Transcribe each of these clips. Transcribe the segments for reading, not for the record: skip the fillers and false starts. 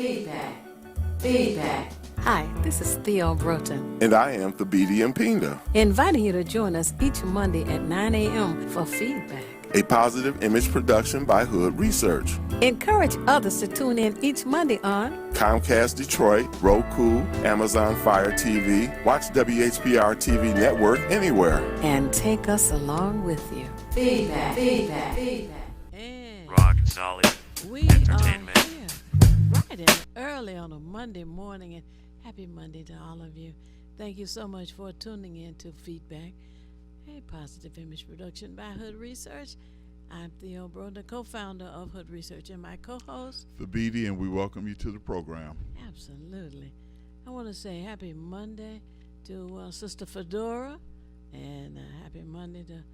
Feedback. Feedback. Hi, this is Theo Broughton. And I am Thabiti Mpinga. Inviting you to join us each Monday at 9 a.m. for Feedback, a positive image production by Hood Research. Encourage others to tune in each Monday on Comcast Detroit, Roku, Amazon Fire TV, watch WHPR TV Network anywhere. And take us along with you. Feedback, feedback, feedback. And rock and solid we entertainment. Are here bright and early on a Monday morning, and happy Monday to all of you. Thank you so much for tuning in to Feedback, a positive image production by Hood Research. I'm Theo Broughton, co-founder of Hood Research, and my co-host, Thabiti, and we welcome you to the program. Absolutely. I want to say happy Monday to Sister Fedora, and happy Monday to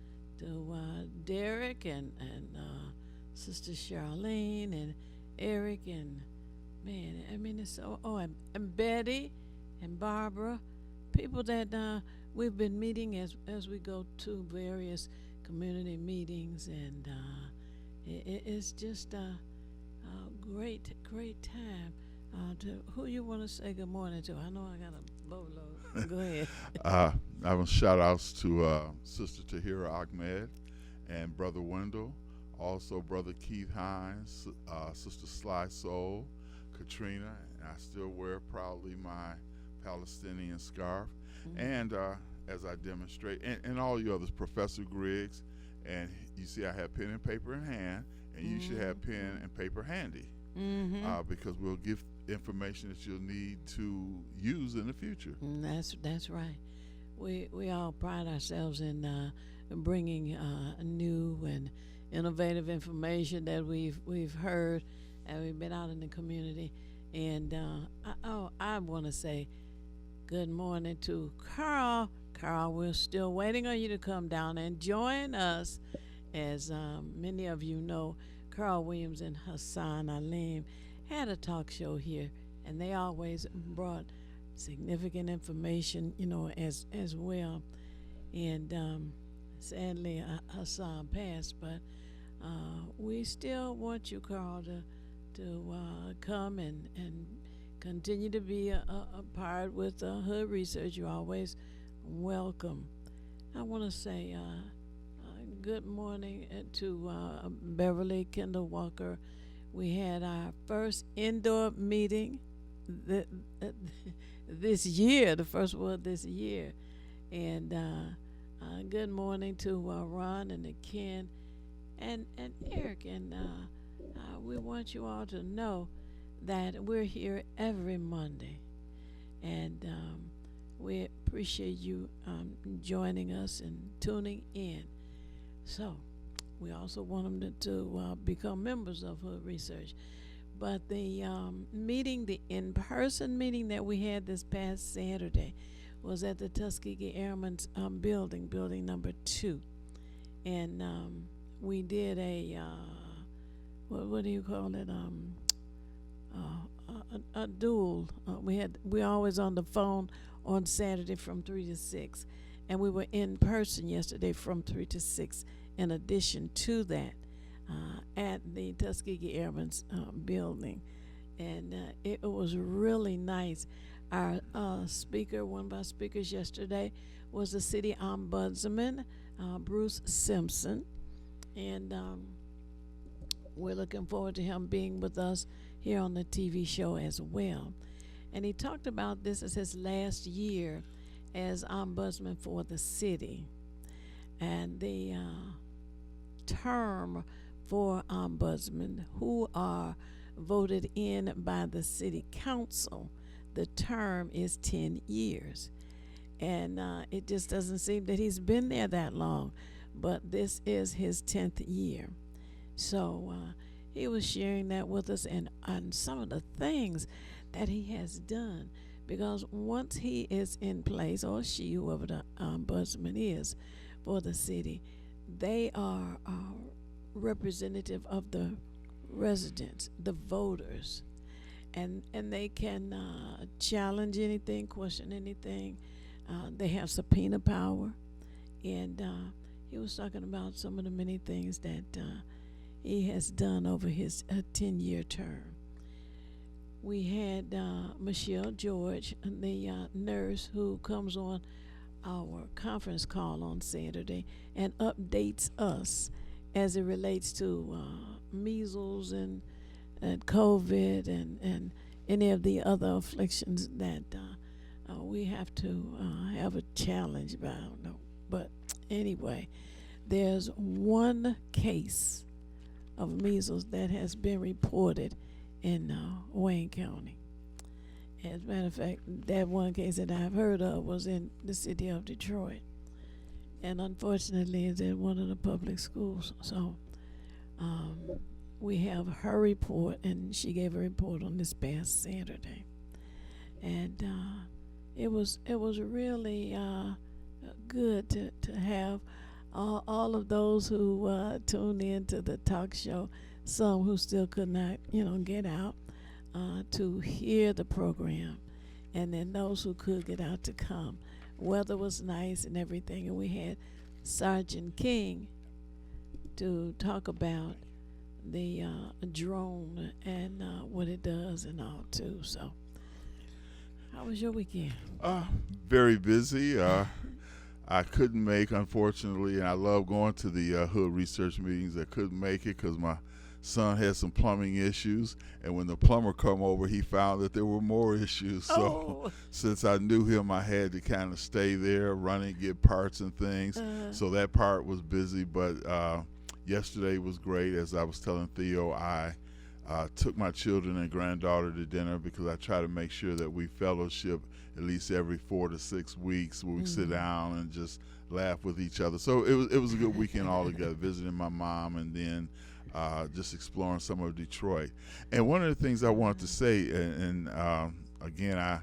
Derek and Sister Charlene and Eric and man, I mean it's so and Betty and Barbara, people that we've been meeting as we go to various community meetings, and it's just a great time. To who you want to say good morning to? I know I got a boatload. Go ahead. I want shout outs to Sister Tahira Ahmed and Brother Wendell, also Brother Keith Hines, Sister Sly Soul, Katrina, and I still wear proudly my Palestinian scarf, and as I demonstrate, and all you others, Professor Griggs, and you see I have pen and paper in hand, and you should have pen and paper handy, because we'll give information that you'll need to use in the future. That's right. We all pride ourselves in bringing new and innovative information that we've heard, and we've been out in the community. And I want to say good morning to Carl. Carl, we're still waiting on you to come down and join us. As many of you know, Carl Williams and Hassan Alim had a talk show here, and they always brought significant information, as well. And sadly, Hassan passed, but we still want you, Carl, to come and continue to be a part with Hood Research. You're always welcome. I want to say good morning to Beverly Kendall Walker. We had our first indoor meeting this year, the first one this year. And good morning to Ron and Ken and Eric. And we want you all to know that we're here every Monday. And we appreciate you joining us and tuning in. So we also want them to become members of Hood Research. But the the in-person meeting that we had this past Saturday was at the Tuskegee Airmen's building number 2. And we did a, what do you call it, a duel. We always on the phone on Saturday from 3 to 6. And we were in person yesterday from 3 to 6 in addition to that at the Tuskegee Airmen's building. And it was really nice. Our speaker, one of our speakers yesterday, was the city ombudsman, Bruce Simpson. And we're looking forward to him being with us here on the TV show as well. And he talked about this as his last year as ombudsman for the city. And the term for ombudsmen who are voted in by the city council, the term is 10 years. And it just doesn't seem that he's been there that long, but this is his 10th year. So he was sharing that with us and on some of the things that he has done, because once he is in place, or she, whoever the ombudsman is for the city, they are representative of the residents, the voters, and they can challenge anything, question anything. They have subpoena power, and he was talking about some of the many things that he has done over his 10-year term. we had Michelle George, the nurse who comes on our conference call on Saturday and updates us as it relates to measles and COVID and any of the other afflictions that we have to have a challenge about. I don't know. But anyway, there's one case of measles that has been reported in Wayne County. As a matter of fact, that one case that I've heard of was in the city of Detroit. And unfortunately, it's in one of the public schools. So we have her report, and she gave a report on this past Saturday. And it was really good to have all of those who tuned in to the talk show, some who still could not, get out to hear the program, and then those who could get out to come. Weather was nice and everything, and we had Sergeant King to talk about the drone and what it does and all too. So, how was your weekend? Very busy. I couldn't make, unfortunately, and I love going to the Hood Research meetings. I couldn't make it because my son had some plumbing issues, and when the plumber come over, he found that there were more issues. So since I knew him, I had to kind of stay there, run and get parts and things. So that part was busy, but yesterday was great. As I was telling Theo, I took my children and granddaughter to dinner because I try to make sure that we fellowship at least every 4 to 6 weeks where we sit down and just laugh with each other. So it was a good weekend altogether, visiting my mom and then just exploring some of Detroit. And one of the things I wanted to say, and again,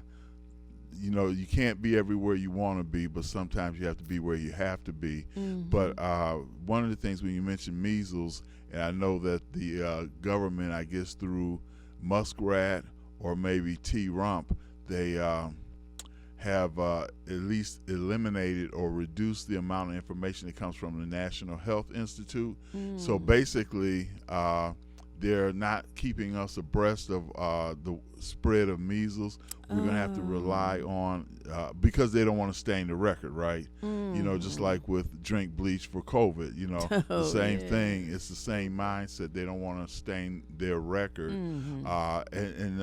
you can't be everywhere you want to be, but sometimes you have to be where you have to be. But one of the things when you mentioned measles, and I know that the government, I guess through Muskrat or maybe T-Rump, they have at least eliminated or reduced the amount of information that comes from the National Health Institute. So basically, they're not keeping us abreast of the spread of measles. We're going to have to rely on, because they don't want to stain the record, right? Just like with drink bleach for COVID, the same thing. It's the same mindset. They don't want to stain their record. And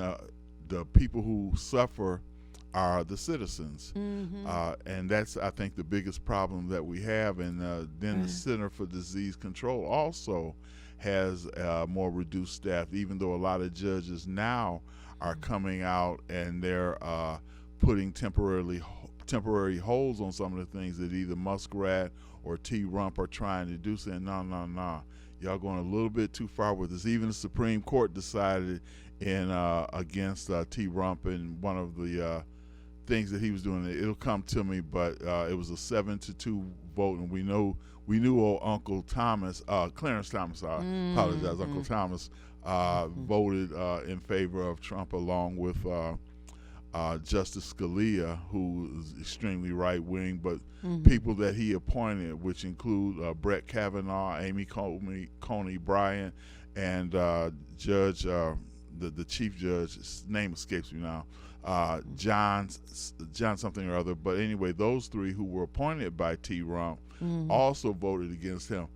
the people who suffer are the citizens. And that's, I think, the biggest problem that we have. And then the Center for Disease Control also has more reduced staff, even though a lot of judges now are coming out and they're putting temporary holds on some of the things that either Muskrat or T-Rump are trying to do, saying, no, y'all going a little bit too far with this. Even the Supreme Court decided against T-Rump, and one of the things that he was doing, it'll come to me, but it was a 7-2 vote, and we knew old Uncle Thomas, Clarence Thomas, I apologize, Uncle Thomas, voted in favor of Trump, along with Justice Scalia, who is extremely right-wing, but people that he appointed, which include Brett Kavanaugh, Amy Coney Bryant, and Judge, the chief judge, his name escapes me now, John something or other. But anyway, those three who were appointed by T-Rump also voted against him.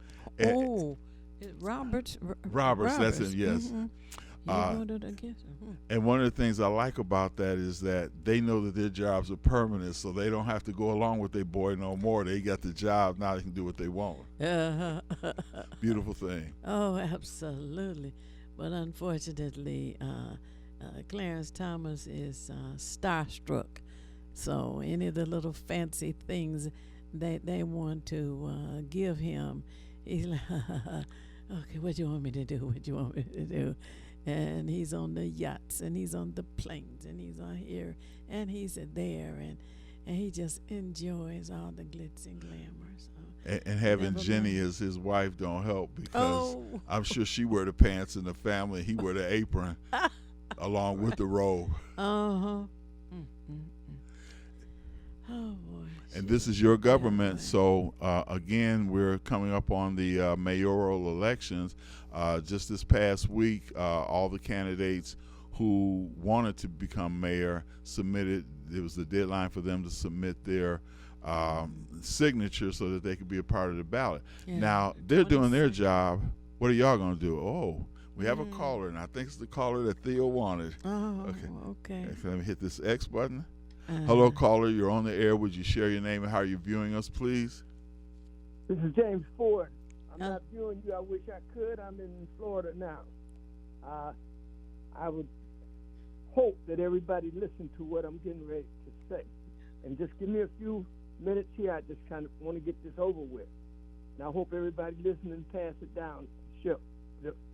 Roberts, that's him, yes. Voted against him. And one of the things I like about that is that they know that their jobs are permanent, so they don't have to go along with their boy no more. They got the job, now they can do what they want. Beautiful thing. Oh, absolutely. But unfortunately, Clarence Thomas is starstruck. So any of the little fancy things that they want to give him, he's like, okay, what do you want me to do? What do you want me to do? And he's on the yachts, and he's on the planes, and he's on here, and he's there, and he just enjoys all the glitz and glamour. So and having Jenny as his wife don't help, because I'm sure she wear the pants in the family, he wear the apron along with the robe. Oh boy. And this is your government, so again, we're coming up on the mayoral elections. Just this past week, all the candidates who wanted to become mayor submitted. It was the deadline for them to submit their signature so that they could be a part of the ballot. Yeah. Now they're doing their 26. job. What are y'all gonna do? Oh, we have a caller, and I think it's the caller that Theo wanted. Oh, Okay. okay. So let me hit this X button. Hello, caller. You're on the air. Would you share your name and how you're viewing us, please? This is James Ford. I'm not viewing you. I wish I could. I'm in Florida now. I would hope that everybody listened to what I'm getting ready to say. And just give me a few minutes here. I just kind of want to get this over with. And I hope everybody listen and pass it down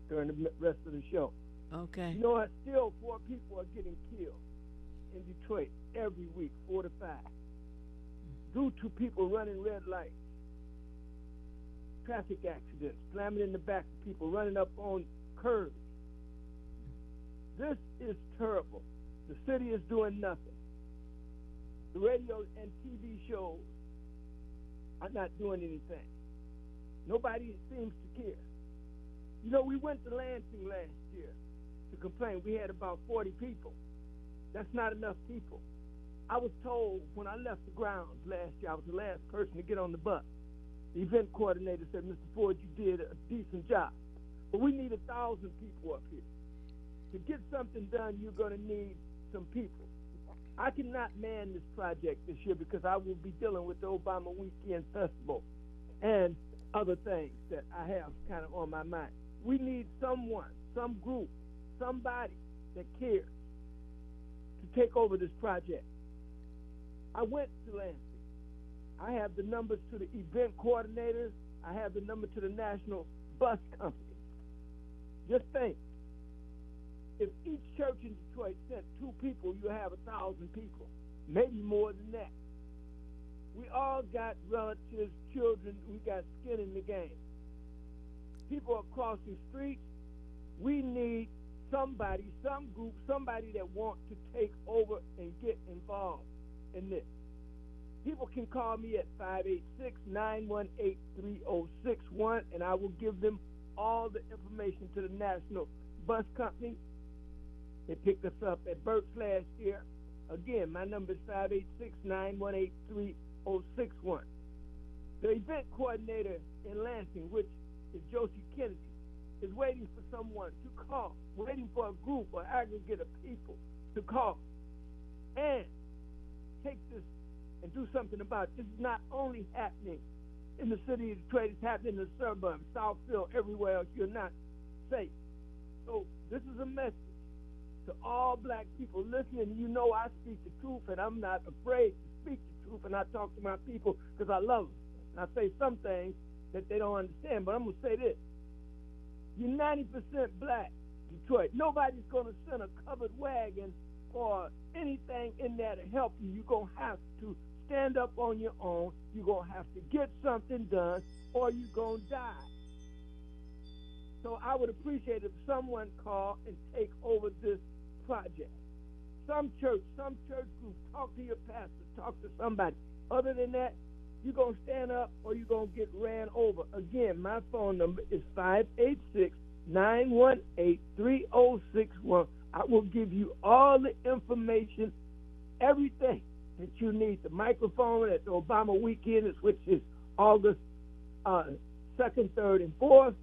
during the rest of the show. Okay. You know, still 4 people are getting killed in Detroit every week, 4 to 5, due to people running red lights, traffic accidents, slamming in the back of people, running up on curbs. This is terrible. The city is doing nothing. The radio and TV shows are not doing anything. Nobody seems to care. You know, we went to Lansing last year to complain. We had about 40 people. That's not enough people. I was told when I left the grounds last year, I was the last person to get on the bus. The event coordinator said, Mr. Ford, you did a decent job. But we need 1,000 people up here. To get something done, you're going to need some people. I cannot man this project this year because I will be dealing with the Obama Weekend Festival and other things that I have kind of on my mind. We need someone, some group, somebody that cares to take over this project. I went to Lansing. I have the numbers to the event coordinators. I have the number to the National Bus Company. Just think, if each church in Detroit sent 2 people, you have 1,000 people, maybe more than that. We all got relatives, children, we got skin in the game. People are crossing streets. We need somebody, some group, somebody that wants to take over and get involved in this. People can call me at 586-918-3061, and I will give them all the information to the National Bus Company. They picked us up at Burt's last year. Again, my number is 586-918-3061. The event coordinator in Lansing, which is Josie Kennedy, is waiting for someone to call, waiting for a group or aggregate of people to call and take this and do something about it. This is not only happening in the city of Detroit, it's happening in the suburbs, Southfield, everywhere else. You're not safe. So this is a message to all black people listening. You know I speak the truth, and I'm not afraid to speak the truth, and I talk to my people because I love them. And I say some things that they don't understand, but I'm going to say this. You're 90% black, Detroit. Nobody's going to send a covered wagon or anything in there to help you. You're going to have to stand up on your own. You're going to have to get something done, or you're going to die. So I would appreciate if someone called and take over this project. Some church group, talk to your pastor, talk to somebody. Other than that, you're going to stand up or you're going to get ran over. Again, my phone number is 586-918-3061. I will give you all the information, everything that you need. The microphone at the Obama weekend, which is August 2nd, 3rd, and 4th.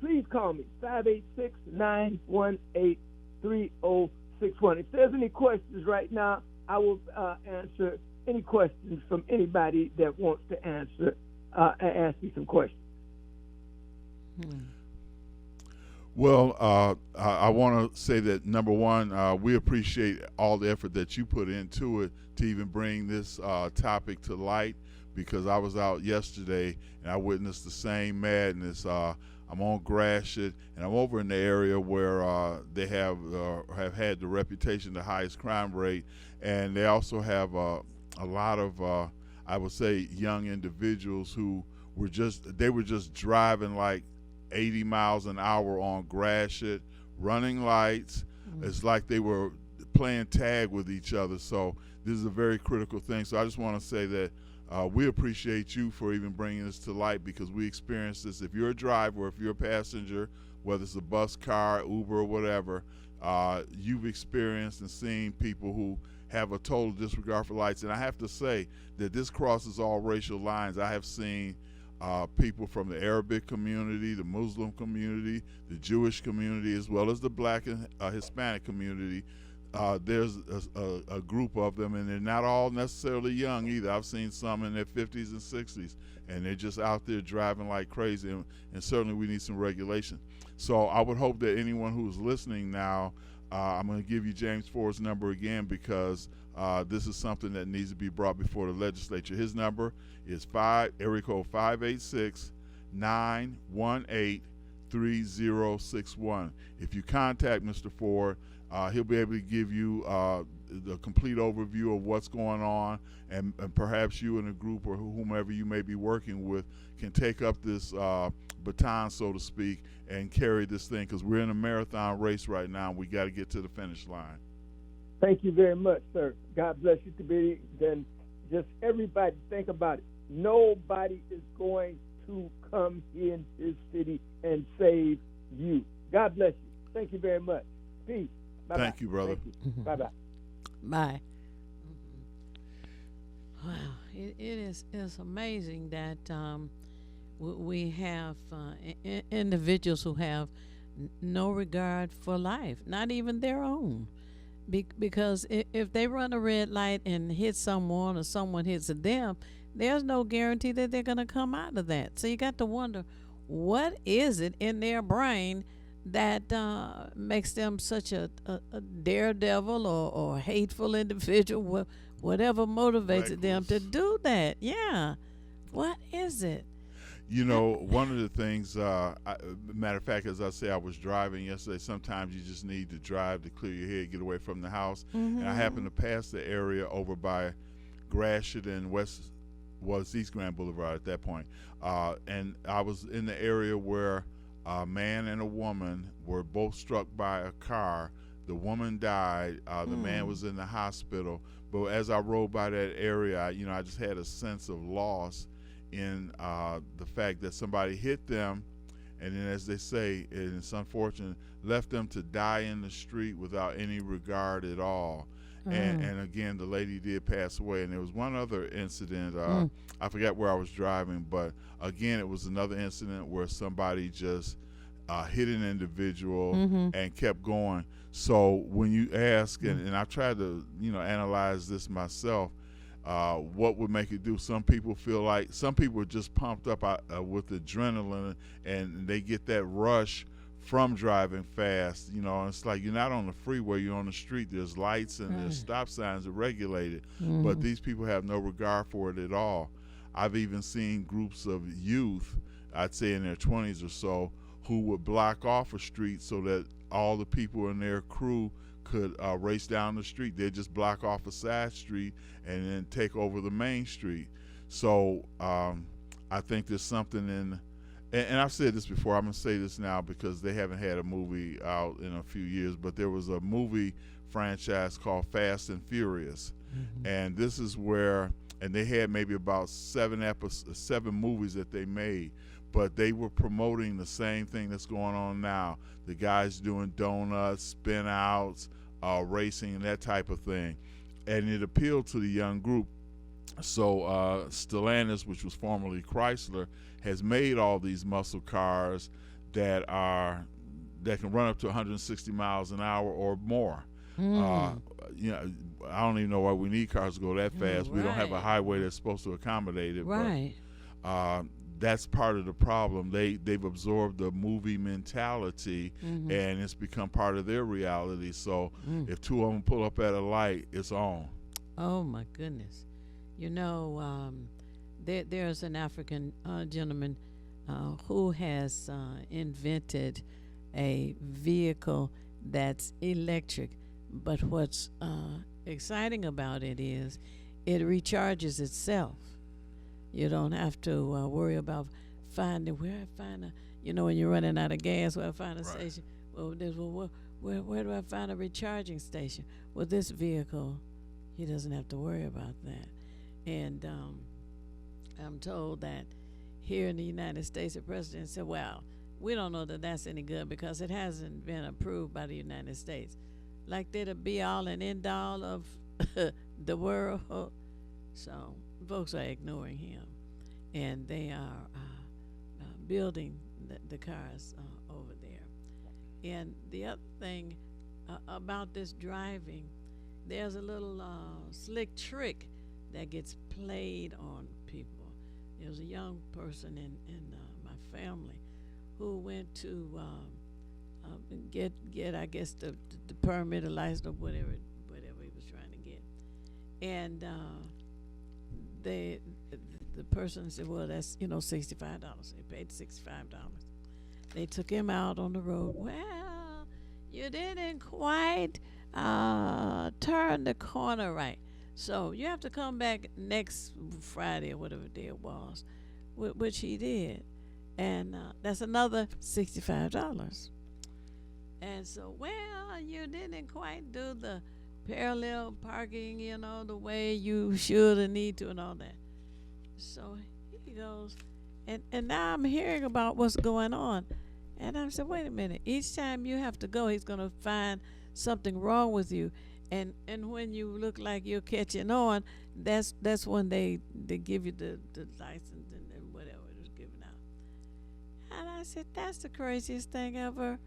Please call me, 586-918-3061. If there's any questions right now, I will answer any questions from anybody that wants to answer and ask me some questions. Well, I want to say that, number one, we appreciate all the effort that you put into it to even bring this topic to light, because I was out yesterday and I witnessed the same madness. I'm on Gratiot, and I'm over in the area where they have had the reputation, the highest crime rate, and they also have a lot of, I would say, young individuals who were just driving like 80 miles an hour on Gratiot, running lights. It's like they were playing tag with each other. So this is a very critical thing. So I just want to say that we appreciate you for even bringing this to light, because we experience this. If you're a driver, if you're a passenger, whether it's a bus, car, Uber, or whatever, you've experienced and seen people who have a total disregard for lights. And I have to say that this crosses all racial lines. I have seen people from the Arabic community, the Muslim community, the Jewish community, as well as the Black and Hispanic community. There's a group of them, and they're not all necessarily young either. I've seen some in their 50s and 60s, and they're just out there driving like crazy, and certainly we need some regulation. So I would hope that anyone who's listening now, I'm going to give you James Ford's number again, because this is something that needs to be brought before the legislature. His number is area code 586-918-3061. If you contact Mr. Ford, he'll be able to give you the complete overview of what's going on, and perhaps you and a group or whomever you may be working with can take up this baton, so to speak, and carry this thing, because we're in a marathon race right now, and we got to get to the finish line. Thank you very much, sir. God bless you, Tabitha. Then just everybody think about it. Nobody is going to come in his city and save you. God bless you. Thank you very much. Peace. Bye-bye. Thank you, brother. Thank you. Bye-bye. Bye. Wow, it's amazing that we have individuals who have no regard for life, not even their own. Because if they run a red light and hit someone, or someone hits them, there's no guarantee that they're going to come out of that. So you got to wonder, what is it in their brain that makes them such a daredevil or hateful individual, whatever motivates them to do that? Yeah. What is it? You know, one of the things, matter of fact, as I say, I was driving yesterday. Sometimes you just need to drive to clear your head, get away from the house. And I happened to pass the area over by Gratiot and East Grand Boulevard at that point. And I was in the area where a man and a woman were both struck by a car. The woman died. The man was in the hospital. But as I rode by that area, I just had a sense of loss in the fact that somebody hit them, and then, as they say, and it's unfortunate, left them to die in the street without any regard at all. And again, the lady did pass away. And there was one other incident, I forgot where I was driving, but again, it was another incident where somebody just hit an individual and kept going. So when you ask, and I tried to analyze this myself, what would make it do? Some people feel like some people are just pumped up with adrenaline, and they get that rush from driving fast. It's like you're not on the freeway, you're on the street. There's lights and there's stop signs that regulate it, but these people have no regard for it at all. I've even seen groups of youth, I'd say in their 20s or so, who would block off a street so that all the people in their crew could race down the street. They'd just block off a side street and then take over the main street. So I think there's something in, and I've said this before, I'm going to say this now because they haven't had a movie out in a few years, but there was a movie franchise called Fast and Furious. And this is where, and they had maybe about 7 movies that they made, but they were promoting the same thing that's going on now. The guys doing donuts, spin outs, racing, and that type of thing. And it appealed to the young group. So Stellantis, which was formerly Chrysler, has made all these muscle cars that can run up to 160 miles an hour or more. I don't even know why we need cars to go that fast. We don't have a highway that's supposed to accommodate it. Right. But, that's part of the problem. They've absorbed the movie mentality, and it's become part of their reality. So if two of them pull up at a light, it's on. Oh my goodness! There's an African gentleman who has invented a vehicle that's electric. But what's exciting about it is it recharges itself. You don't have to worry about finding where I find when you're running out of gas, where I find a station. Well, where do I find a recharging station? With this vehicle, he doesn't have to worry about that. And I'm told that here in the United States, the president said, well, we don't know that that's any good because it hasn't been approved by the United States. Like they're the be all and end all of the world. So folks are ignoring him, and they are building the cars over there. And the other thing about this driving, there's a little slick trick that gets played on people. There was a young person in my family who went to get I guess the permit or license or whatever he was trying to get, and the person said, well, that's $65. They paid $65. They took him out on the road. Well, you didn't quite turn the corner right, so you have to come back next Friday or whatever day it was, which he did, and that's another $65. And so, well, you didn't quite do the parallel parking, the way you should and need to and all that. So he goes, and now I'm hearing about what's going on. And I said, wait a minute. Each time you have to go, he's going to find something wrong with you. And when you look like you're catching on, that's when they give you the license and whatever it was given out. And I said, that's the craziest thing ever.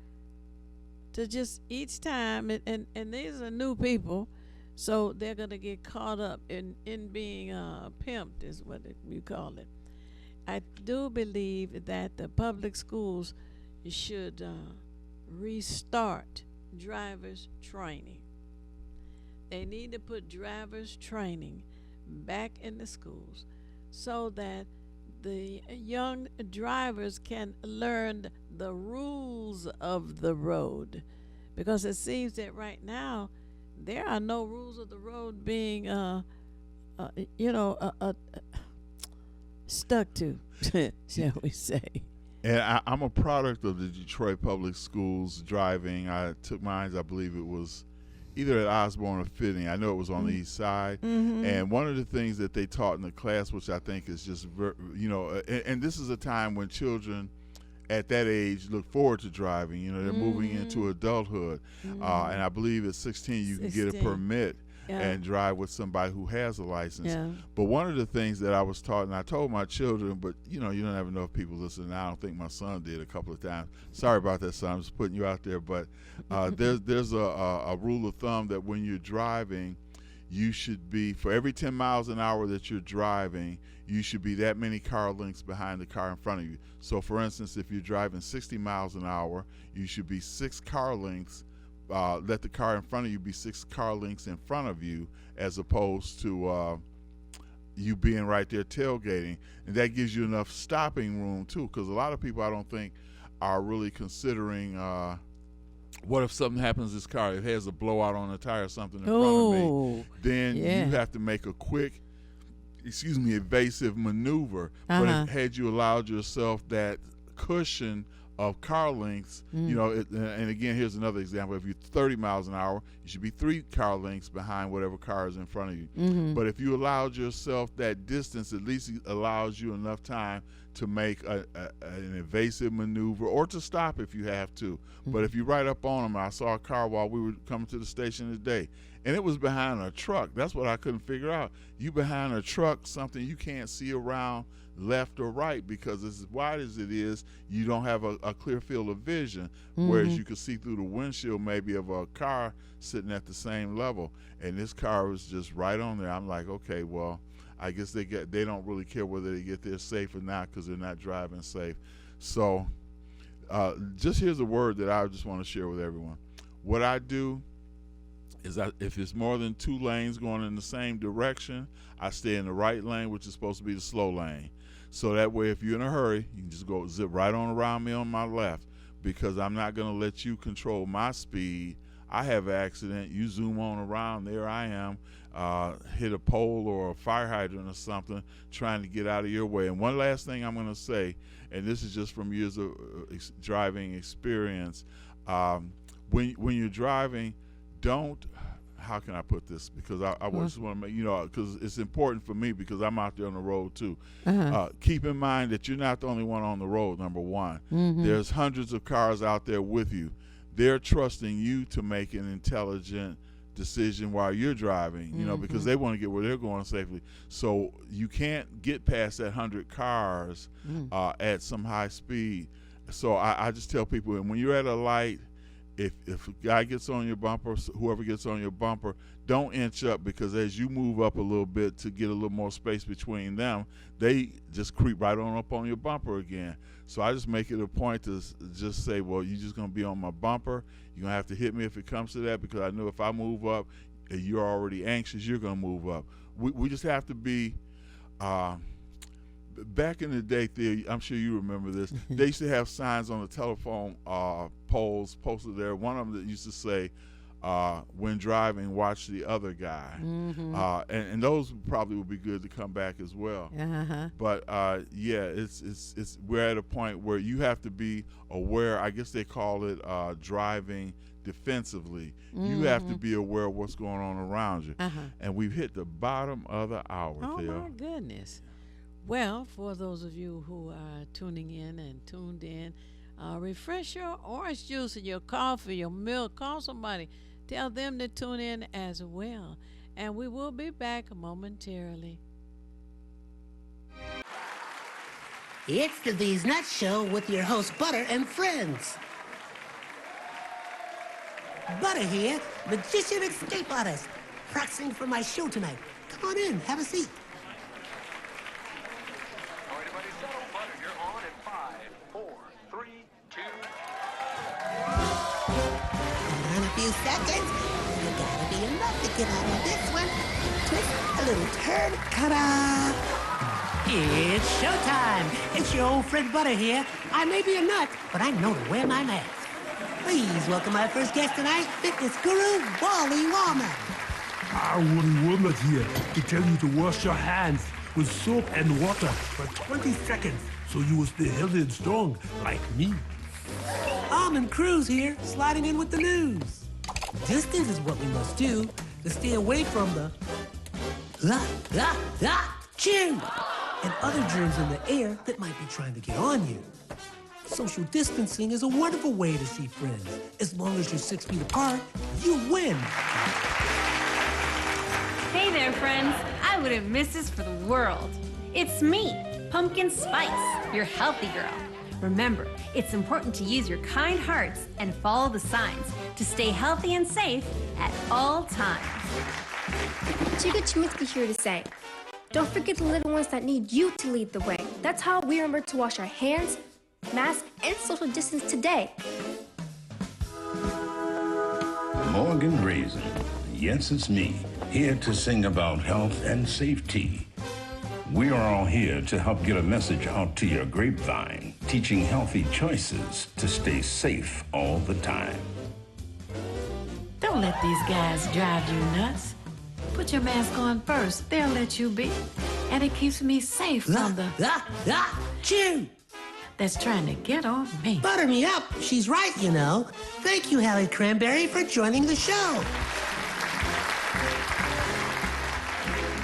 To just each time, and these are new people, so they're going to get caught up in being pimped, is what we call it. I do believe that the public schools should restart driver's training. They need to put driver's training back in the schools so that the young drivers can learn the rules of the road, because it seems that right now there are no rules of the road being stuck to, shall we say. And I'm a product of the Detroit Public Schools driving. I took mine, I believe it was either at Osborne or Fitting. I know it was on the east side. Mm-hmm. And one of the things that they taught in the class, which I think is just, and this is a time when children at that age look forward to driving. They're moving into adulthood. And I believe at 16 you can get a permit and drive with somebody who has a license. Yeah. But one of the things that I was taught, and I told my children, but you don't ever know if people listen. I don't think my son did a couple of times. Sorry about that, son. I'm just putting you out there. But there's a rule of thumb that when you're driving, you should be, for every 10 miles an hour that you're driving, you should be that many car lengths behind the car in front of you. So for instance, if you're driving 60 miles an hour, you should be 6 car lengths. Let the car in front of you be 6 car lengths in front of you, as opposed to you being right there tailgating. And that gives you enough stopping room too, because a lot of people, I don't think, are really considering what if something happens to this car, it has a blowout on the tire or something in front of me, then you have to make a quick evasive maneuver. But had you allowed yourself that cushion of car lengths, and again, here's another example. If you're 30 miles an hour, you should be 3 car lengths behind whatever car is in front of you. But if you allowed yourself that distance, at least it allows you enough time to make an evasive maneuver or to stop if you have to. But if you're right up on them, I saw a car while we were coming to the station today, and it was behind a truck. That's what I couldn't figure out. You behind a truck, something you can't see around left or right, because as wide as it is, you don't have a clear field of vision, whereas you could see through the windshield maybe of a car sitting at the same level, and this car was just right on there. I'm like, okay, well, I guess they don't really care whether they get there safe or not, because they're not driving safe. So just here's a word that I just want to share with everyone. What I do is if it's more than 2 lanes going in the same direction, I stay in the right lane, which is supposed to be the slow lane. So that way, if you're in a hurry, you can just go zip right on around me on my left, because I'm not going to let you control my speed. I have an accident, you zoom on around, there I am, hit a pole or a fire hydrant or something, trying to get out of your way. And one last thing I'm going to say, and this is just from years of driving experience, when you're driving, don't how can I put this? Because I just want to make, because it's important for me because I'm out there on the road too. Keep in mind that you're not the only one on the road, number one. There's hundreds of cars out there with you. They're trusting you to make an intelligent decision while you're driving, because they want to get where they're going safely. So you can't get past that 100 cars at some high speed. So I just tell people, and when you're at a light, if a guy gets on your bumper, whoever gets on your bumper, don't inch up, because as you move up a little bit to get a little more space between them, they just creep right on up on your bumper again. So I just make it a point to just say, well, you're just going to be on my bumper. You're going to have to hit me if it comes to that, because I know if I move up and you're already anxious, you're going to move up. We just have to be back in the day, Thea, I'm sure you remember this, they used to have signs on the telephone poles posted there. One of them that used to say, when driving, watch the other guy. And those probably would be good to come back as well. But yeah, it's we're at a point where you have to be aware. I guess they call it driving defensively. You have to be aware of what's going on around you. And we've hit the bottom of the hour, Thea. Oh my goodness. Well, for those of you who are tuning in and tuned in, refresh your orange juice and your coffee, your milk. Call somebody. Tell them to tune in as well. And we will be back momentarily. It's the These Nuts Show with your host, Butter and friends. Butter here, magician escape artist, practicing for my show tonight. Come on in, have a seat. All right, everybody, settle. Butter, you're on in 5, 4, 3, 2. In a few seconds, you gotta be enough to get out of this one. Twist, a little turn, ta-da! It's showtime. It's your old friend Butter here. I may be a nut, but I know to wear my mask. Please welcome my first guest tonight, fitness guru, Wally Wallman. Wally Woodland here to tell you to wash your hands with soap and water for 20 seconds so you will stay healthy and strong like me. Almond Cruz here, sliding in with the news. Distance is what we must do to stay away from the chew and other germs in the air that might be trying to get on you. Social distancing is a wonderful way to see friends. As long as you're 6 feet apart, you win. Hey there, friends. I wouldn't miss this for the world. It's me, Pumpkin Spice, your healthy girl. Remember, it's important to use your kind hearts and follow the signs to stay healthy and safe at all times. Chica Chiminsky here to say, don't forget the little ones that need you to lead the way. That's how we remember to wash our hands, mask, and social distance today. Morgan Raisin. Yes, it's me, here to sing about health and safety. We are all here to help get a message out to your grapevine, teaching healthy choices to stay safe all the time. Don't let these guys drive you nuts. Put your mask on first. They'll let you be. And it keeps me safe from the chew that's trying to get on me. Butter me up. She's right, you know. Thank you, Hallie Cranberry, for joining the show.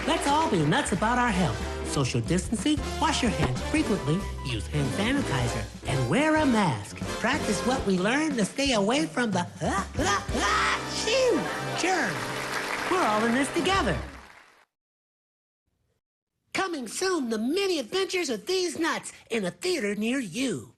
Let's all be nuts about our health. Social distancing, wash your hands frequently, use hand sanitizer, and wear a mask. Practice what we learned to stay away from the chew germs. We're all in this together. Coming soon, the many adventures of these nuts in a theater near you.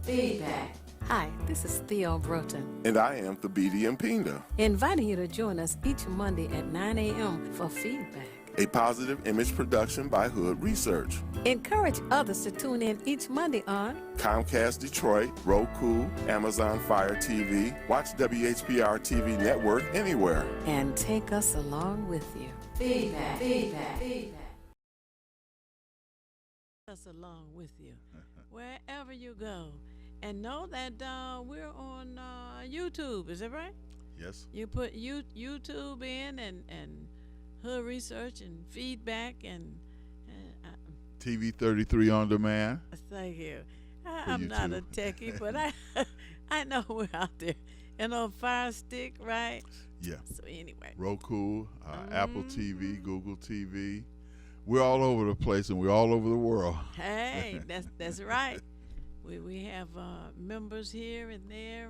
Feedback. Hi, this is Theo Broughton. And I am Thabiti Mpinda. Inviting you to join us each Monday at 9 a.m. for Feedback. A positive image production by Hood Research. Encourage others to tune in each Monday on Comcast Detroit, Roku, Amazon Fire TV, watch WHPR TV Network anywhere. And take us along with you. Feedback. Us along with you wherever you go. And know that we're on YouTube, is that right? Yes. You put YouTube in and Hood Research and Feedback and TV 33 on demand. Thank you. I'm not a techie, but I know we're out there. Fire Stick, right? Yeah. So anyway. Roku, Apple TV, Google TV. We're all over the place, and we're all over the world. Hey, that's right. We have members here and there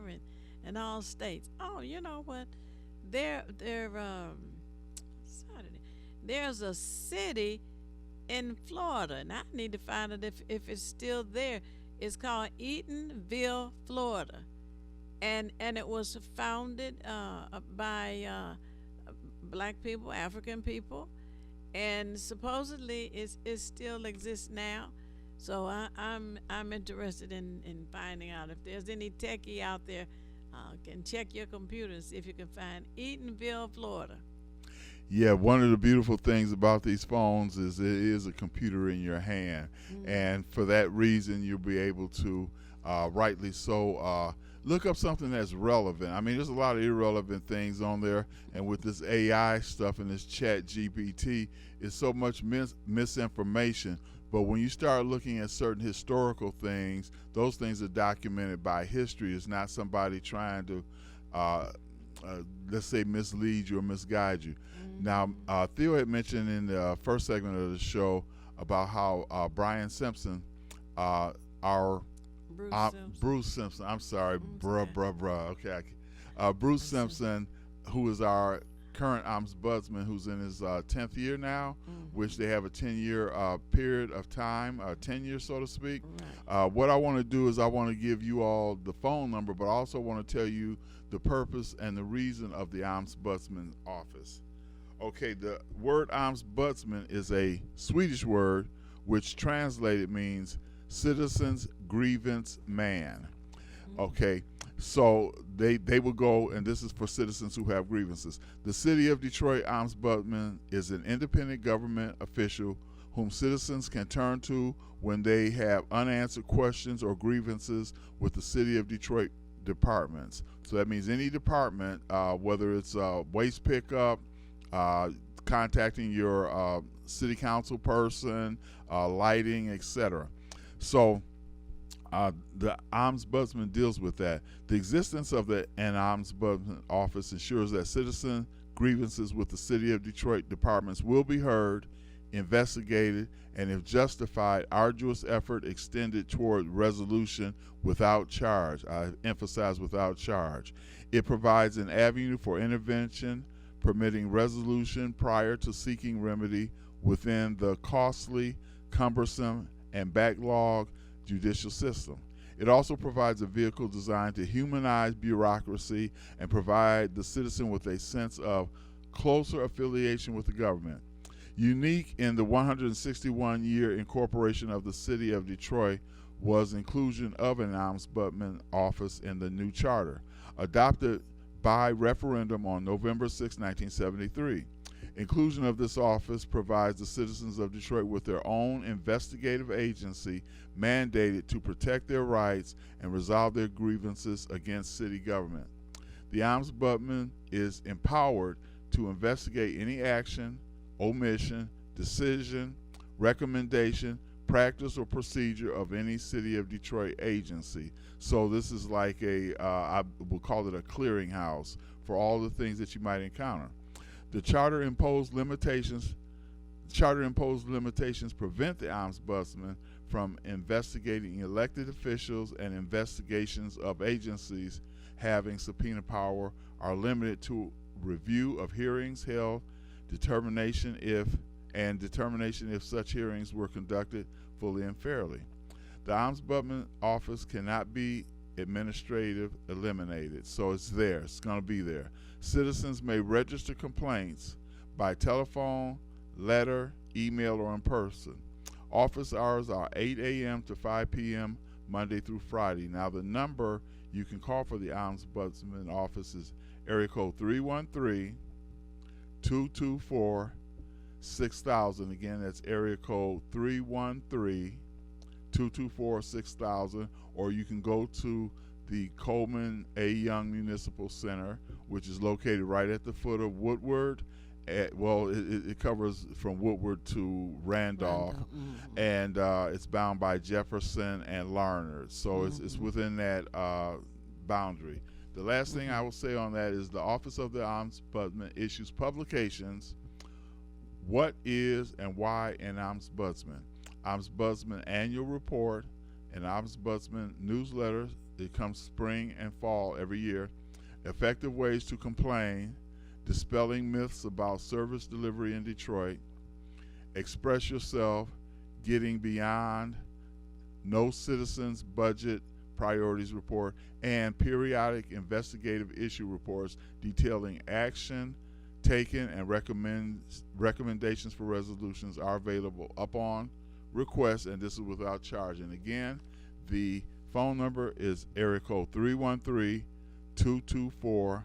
and all states. Oh, you know what? Saturday. There's a city in Florida, and I need to find out if it's still there. It's called Eatonville, Florida, and it was founded by black people, African people, and supposedly it still exists now. So I'm interested in finding out if there's any techie out there. Can check your computer and see if you can find Eatonville, Florida. Yeah, one of the beautiful things about these phones is it is a computer in your hand, and for that reason you'll be able to, rightly so, look up something that's relevant. I mean, there's a lot of irrelevant things on there, and with this AI stuff and this Chat GPT, it's so much misinformation. But when you start looking at certain historical things, those things are documented by history. It's not somebody trying to, let's say, mislead you or misguide you. Now, Theo had mentioned in the first segment of the show about how Brian Simpson, Bruce Simpson, I'm sorry, okay. Bruce Simpson, who is our current ombudsman, who's in his 10th year now, which they have a 10-year period of time, tenure, so to speak. Right. What I want to do is I want to give you all the phone number, but I also want to tell you the purpose and the reason of the ombudsman office. Okay, the word ombudsman is a Swedish word which translated means citizens grievance man. Okay, so they will go, and this is for citizens who have grievances. The City of Detroit Ombudsman is an independent government official whom citizens can turn to when they have unanswered questions or grievances with the City of Detroit departments. So that means any department, whether it's waste pickup, contacting your city council person, lighting, etc. So the ombudsman deals with that. The existence of an ombudsman office ensures that citizen grievances with the City of Detroit departments will be heard, investigated, and if justified, arduous effort extended toward resolution without charge. I emphasize without charge. It provides an avenue for intervention, permitting resolution prior to seeking remedy within the costly, cumbersome, and backlogged judicial system. It also provides a vehicle designed to humanize bureaucracy and provide the citizen with a sense of closer affiliation with the government. Unique in the 161-year incorporation of the City of Detroit was inclusion of an ombudsman office in the new charter, adopted by referendum on November 6, 1973. Inclusion of this office provides the citizens of Detroit with their own investigative agency mandated to protect their rights and resolve their grievances against city government. The ombudsman is empowered to investigate any action, omission, decision, recommendation, practice, or procedure of any City of Detroit agency. So this is like I will call it a clearinghouse for all the things that you might encounter. The charter imposed limitations prevent the ombudsman from investigating elected officials, and investigations of agencies having subpoena power are limited to review of hearings held, determination if such hearings were conducted fully and fairly. The ombudsman office cannot be eliminated, so it's there. It's going to be there. Citizens may register complaints by telephone, letter, email, or in person. Office hours are 8 a.m. to 5 p.m. Monday through Friday. Now, the number you can call for the ombudsman office is area code 313-224-6000. Again, that's area code 313-224-6000, or you can go to the Coleman A. Young Municipal Center, which is located right at the foot of Woodward it covers from Woodward to Randolph, and it's bound by Jefferson and Larned. So it's within that boundary. The last thing I will say on that is the Office of the Ombudsman issues publications. What is and why an ombudsman? Ombudsman annual report, an ombudsman newsletter. It comes spring and fall every year. Effective ways to complain, dispelling myths about service delivery in Detroit, express yourself, getting beyond, no citizens budget priorities report, and periodic investigative issue reports detailing action taken and recommendations for resolutions are available upon request, and this is without charge. And again, the phone number is area code 313-224-6000.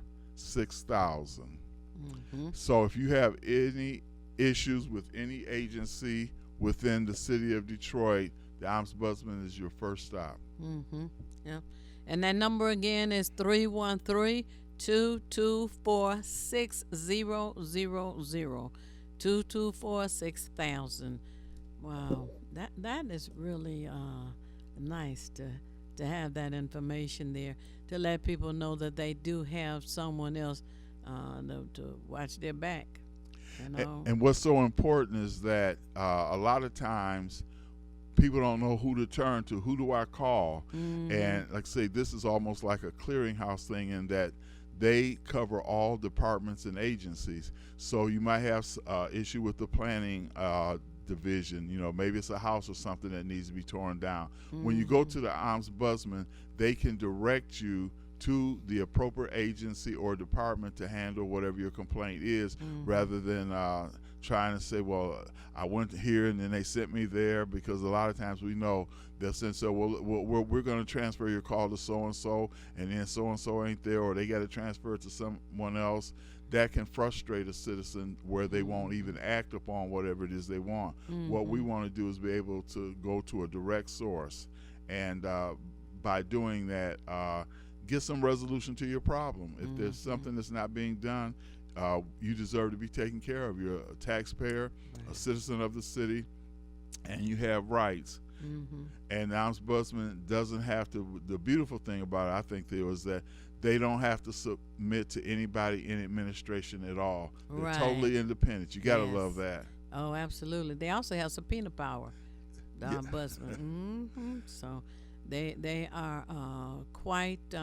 So if you have any issues with any agency within the city of Detroit, the Ombudsman is your first stop. Yeah. And that number again is 313-224-6000. 224-6000. Wow, that is really nice to have that information there, to let people know that they do have someone else to watch their back. You know? And what's so important is that a lot of times people don't know who to turn to. Who do I call? And like I say, this is almost like a clearinghouse thing in that they cover all departments and agencies. So you might have issue with the planning division. You know, maybe it's a house or something that needs to be torn down. When you go to the Ombudsman, they can direct you to the appropriate agency or department to handle whatever your complaint is, rather than trying to say, well, I went here and then they sent me there, because a lot of times we know they'll say, so we're going to transfer your call to so-and-so, and then so-and-so ain't there, or they got to transfer it to someone else. That can frustrate a citizen where they won't even act upon whatever it is they want. What we want to do is be able to go to a direct source, and by doing that, get some resolution to your problem. If there's something that's not being done, you deserve to be taken care of. You're a taxpayer, a citizen of the city, and you have rights. And the Ombudsman doesn't have to. The beautiful thing about it, I think, there is that they don't have to submit to anybody in administration at all. They're totally independent. You got to love that. Oh, absolutely. They also have subpoena power, the Ombudsman. So they are quite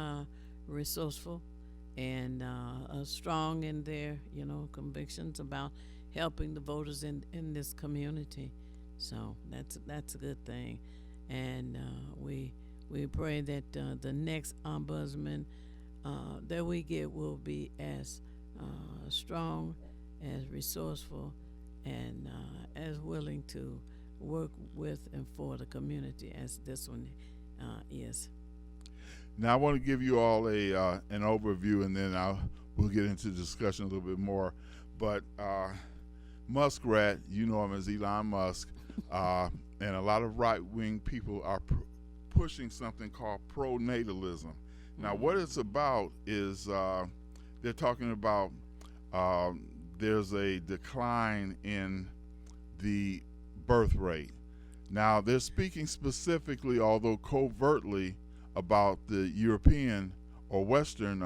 resourceful and strong in their convictions about helping the voters in this community. So that's a good thing, and we pray that the next ombudsman that we get will be as strong, as resourceful, and as willing to work with and for the community as this one is. Now I want to give you all an overview, and then we'll get into discussion a little bit more. But Muskrat, you know him as Elon Musk, and a lot of right-wing people are pushing something called pronatalism. Now what it's about is they're talking about there's a decline in the birth rate. Now they're speaking specifically, although covertly, about the European or Western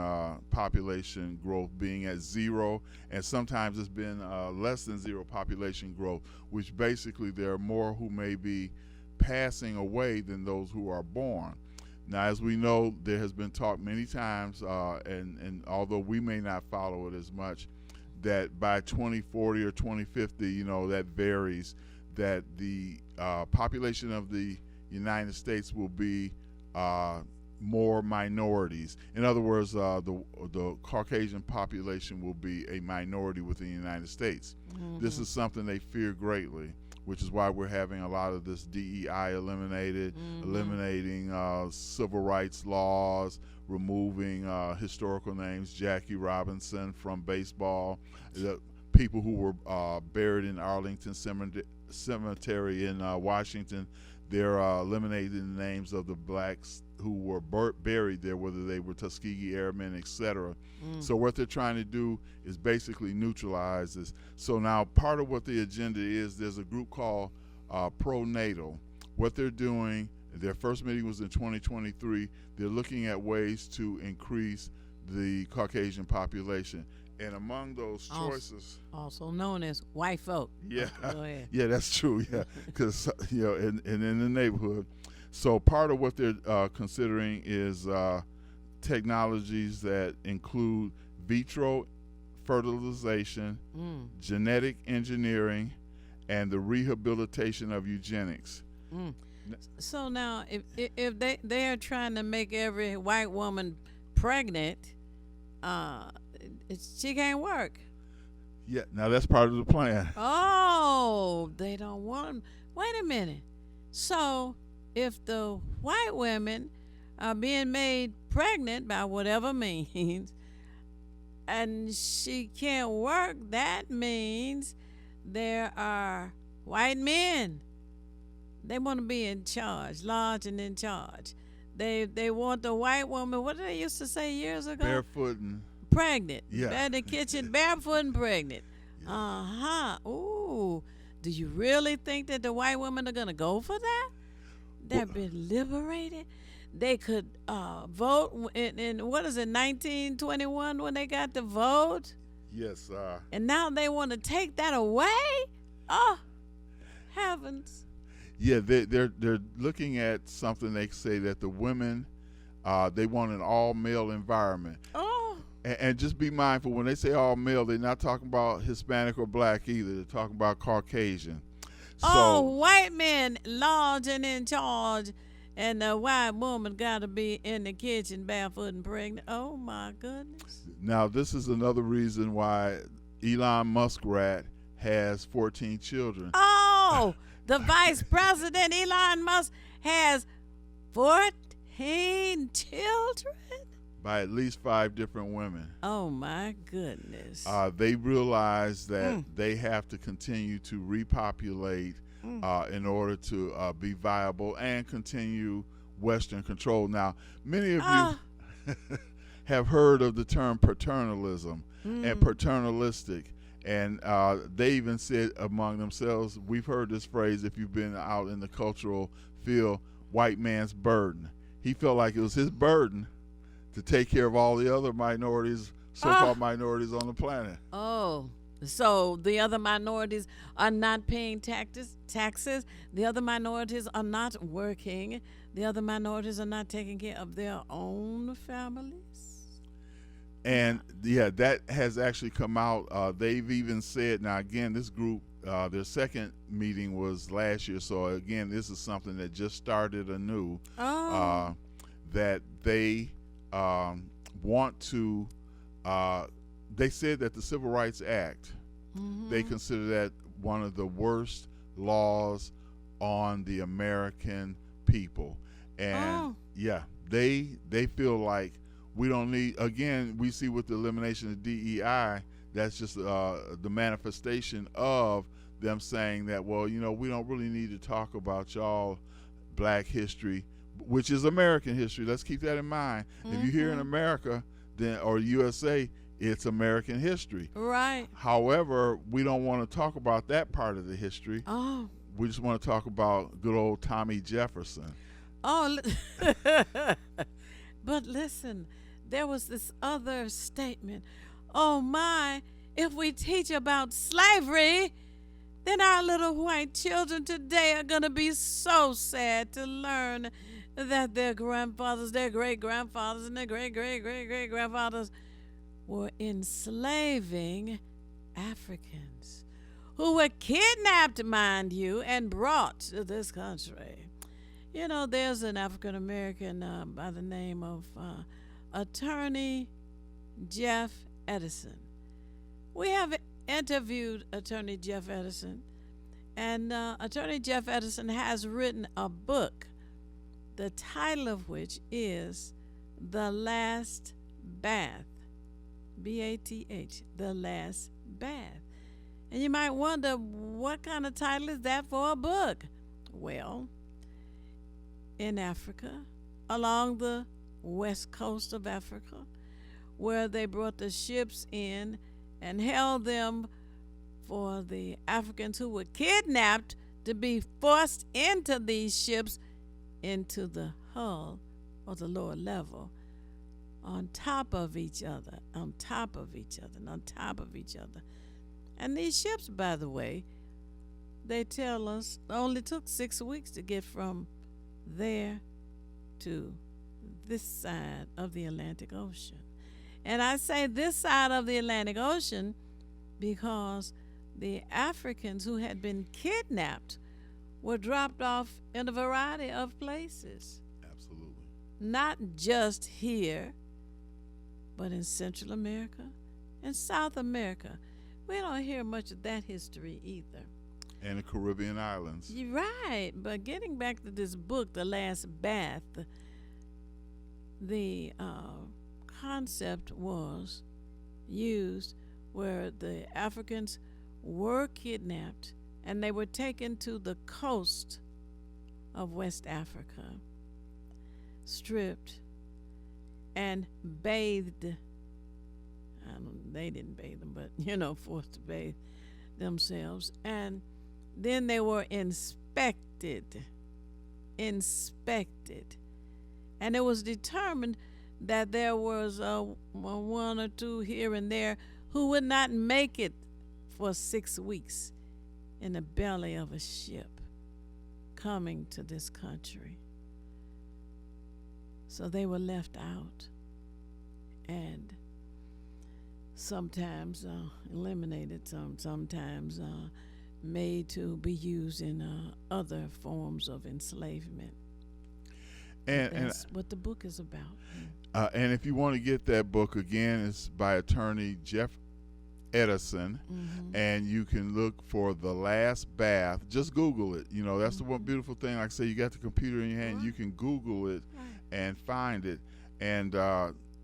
population growth being at zero, and sometimes it's been less than zero population growth, which basically there are more who may be passing away than those who are born. Now, as we know, there has been talk many times, and although we may not follow it as much, that by 2040 or 2050, that varies, that the population of the United States will be more minorities. In other words, the Caucasian population will be a minority within the United States. This is something they fear greatly, which is why we're having a lot of this DEI eliminating civil rights laws, removing historical names, Jackie Robinson from baseball, the people who were buried in Arlington Cemetery in Washington. they're eliminating the names of the blacks who were buried there, whether they were Tuskegee Airmen, etc. So what they're trying to do is basically neutralize this. So now part of what the agenda is, there's a group called Pro-NATO. What they're doing, their first meeting was in 2023. They're looking at ways to increase the Caucasian population. And among those choices, also known as white folk. Yeah, Go ahead. yeah, that's true. Yeah, because and in the neighborhood. So part of what they're considering is technologies that include vitro fertilization, genetic engineering, and the rehabilitation of eugenics. So now, if they are trying to make every white woman pregnant, she can't work. Yeah, now that's part of the plan. Oh, they don't want them. Wait a minute. So if the white women are being made pregnant by whatever means, and she can't work, that means there are white men. They want to be in charge, large and in charge. They want the white woman, what did they used to say years ago? Barefooting. Pregnant. Yeah. In the kitchen, barefoot and pregnant. Ooh. Do you really think that the white women are going to go for that? They've been liberated. They could vote in what is it, 1921 when they got the vote? Yes. And now they want to take that away? Oh, heavens. Yeah, they're looking at something. They say that the women, they want an all-male environment. Oh. And just be mindful, when they say all-male, they're not talking about Hispanic or black either. They're talking about Caucasian. So, White men large and in charge, and the white woman got to be in the kitchen barefoot and pregnant. Oh, my goodness. Now, this is another reason why Elon Muskrat has 14 children. Oh, the vice president, Elon Musk, has 14 children? By at least 5 different women. Oh, my goodness. They realize that they have to continue to repopulate in order to be viable and continue Western control. Now, many of you have heard of the term paternalism and paternalistic. And they even said among themselves, we've heard this phrase, if you've been out in the cultural field, white man's burden. He felt like it was his burden to take care of all the other minorities, so-called minorities on the planet. Oh, so the other minorities are not paying taxes. The other minorities are not working. The other minorities are not taking care of their own families. And yeah, that has actually come out. They've even said, now again, this group, their second meeting was last year. So again, this is something that just started anew. That they want to, they said that the Civil Rights Act, they consider that one of the worst laws on the American people. And yeah, they feel like we don't need, again, we see with the elimination of DEI, that's just the manifestation of them saying that, well, you know, we don't really need to talk about y'all black history, which is American history. Let's keep that in mind. If you're here in America, then, or USA, it's American history. Right. However, we don't want to talk about that part of the history. Oh. We just want to talk about good old Tommy Jefferson. Oh, but listen, there was this other statement. Oh my, if we teach about slavery, then our little white children today are going to be so sad to learn that their grandfathers, their great-grandfathers, and their great-great-great-great-grandfathers were enslaving Africans who were kidnapped, mind you, and brought to this country. You know, there's an African-American by the name of Attorney Jeff Edison. We have interviewed Attorney Jeff Edison, and Attorney Jeff Edison has written a book, the title of which is The Last Bath, B-A-T-H, The Last Bath. And you might wonder, what kind of title is that for a book? Well, in Africa, along the west coast of Africa, where they brought the ships in and held them for the Africans who were kidnapped to be forced into these ships into the hull or the lower level, on top of each other, on top of each other, and on top of each other. And these ships, by the way, they tell us only took 6 weeks to get from there to this side of the Atlantic Ocean. And I say this side of the Atlantic Ocean because the Africans who had been kidnapped were dropped off in a variety of places. Absolutely. Not just here, but in Central America and South America. We don't hear much of that history either. And the Caribbean islands. You're right. But getting back to this book, The Last Bath, the concept was used where the Africans were kidnapped and they were taken to the coast of West Africa, stripped and bathed. They didn't bathe them, but forced to bathe themselves. And then they were inspected. And it was determined that there was one or two here and there who would not make it for 6 weeks in the belly of a ship coming to this country. So they were left out and sometimes eliminated, sometimes made to be used in other forms of enslavement. And that's what the book is about. And if you want to get that book, again, it's by attorney Jeff Edison, and you can look for The Last Bath. Just Google it. That's the one beautiful thing. Like I say, you got the computer in your hand, you can Google it and find it. And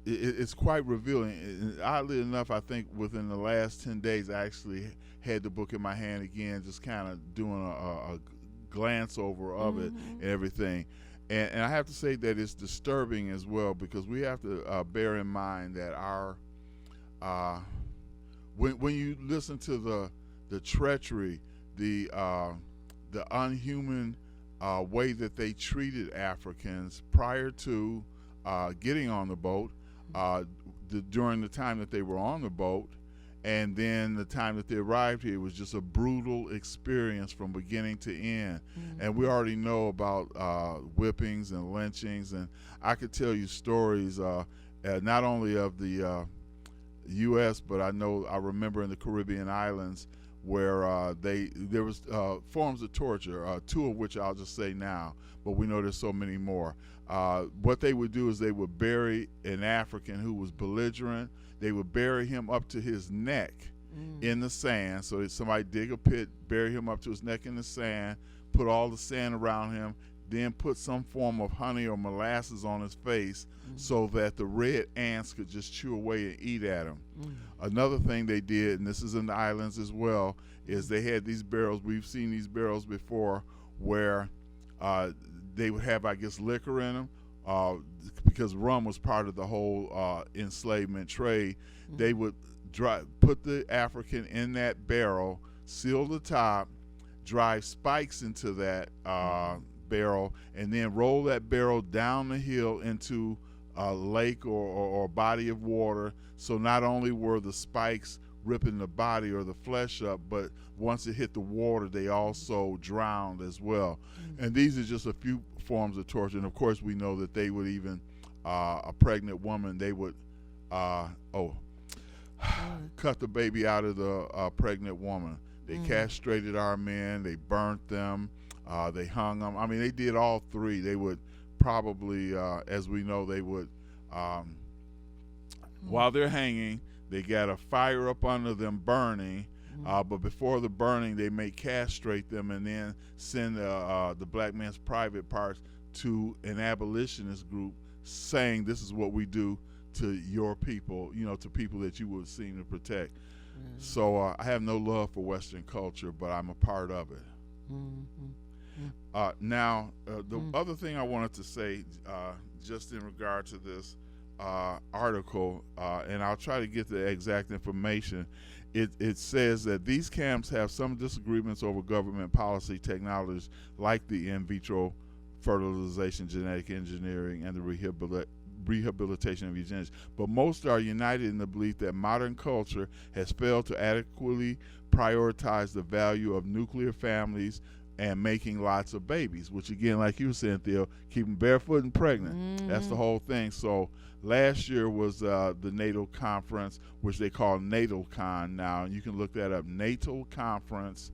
it's quite revealing. And oddly enough, I think within the last 10 days, I actually had the book in my hand again, just kind of doing a glance over of it and everything. And I have to say that it's disturbing as well, because we have to bear in mind that our when you listen to the treachery, the unhuman way that they treated Africans prior to getting on the boat, during the time that they were on the boat, and then the time that they arrived here, was just a brutal experience from beginning to end. And we already know about whippings and lynchings, and I could tell you stories not only of the U.S., but I remember in the Caribbean islands where there was forms of torture, two of which I'll just say now, but we know there's so many more. What they would do is they would bury an African who was belligerent. They would bury him up to his neck in the sand. So somebody dig a pit, bury him up to his neck in the sand, put all the sand around him, then put some form of honey or molasses on his face so that the red ants could just chew away and eat at him. Another thing they did, and this is in the islands as well, is they had these barrels. We've seen these barrels before where they would have, I guess, liquor in them. Because rum was part of the whole enslavement trade. They would put the African in that barrel, seal the top, drive spikes into that barrel, and then roll that barrel down the hill into a lake or body of water. So not only were the spikes ripping the body or the flesh up, but once it hit the water, they also drowned as well. And these are just a few forms of torture. And of course, we know that they would even, a pregnant woman, they would, cut the baby out of the pregnant woman. They castrated our men, they burnt them, they hung them. I mean, they did all three. They would probably, as we know, they would, while they're hanging, they got a fire up under them burning, but before the burning, they may castrate them and then send the black man's private parts to an abolitionist group saying, this is what we do to your people, to people that you would seem to protect. So I have no love for Western culture, but I'm a part of it. Now, the other thing I wanted to say, just in regard to this article, and I'll try to get the exact information. It says that these camps have some disagreements over government policy technologies like the in vitro fertilization, genetic engineering, and the rehabilitation of eugenics. But most are united in the belief that modern culture has failed to adequately prioritize the value of nuclear families and making lots of babies, which again, like you were saying, Theo, keep them barefoot and pregnant. That's the whole thing. So last year was the NATO conference, which they call NATOCon now. You can look that up, NATO conference.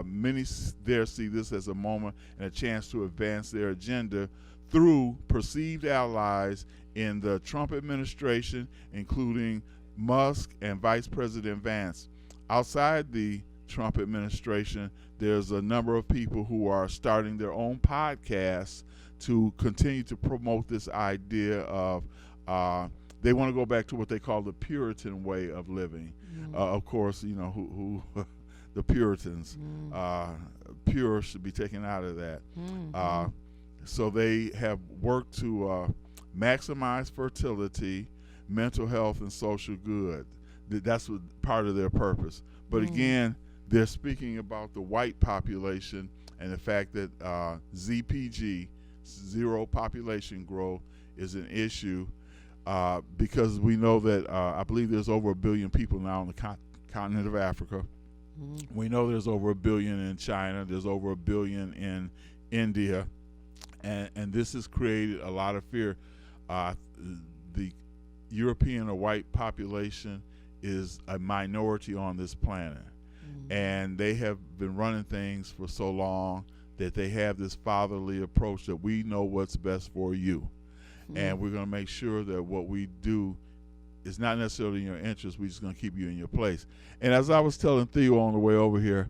Many there see this as a moment and a chance to advance their agenda through perceived allies in the Trump administration, including Musk and Vice President Vance. Outside the Trump administration, there's a number of people who are starting their own podcasts to continue to promote this idea of they want to go back to what they call the Puritan way of living. Of course, you know who the Puritans. Pure should be taken out of that. So they have worked to maximize fertility, mental health, and social good. That's what part of their purpose. But again, they're speaking about the white population and the fact that ZPG, zero population growth, is an issue because we know that I believe there's over 1 billion people now on the continent of Africa. We know there's over 1 billion in China. There's over 1 billion in India. And this has created a lot of fear. The European or white population is a minority on this planet. And they have been running things for so long that they have this fatherly approach that we know what's best for you. And we're going to make sure that what we do is not necessarily in your interest. We're just going to keep you in your place. And as I was telling Theo on the way over here,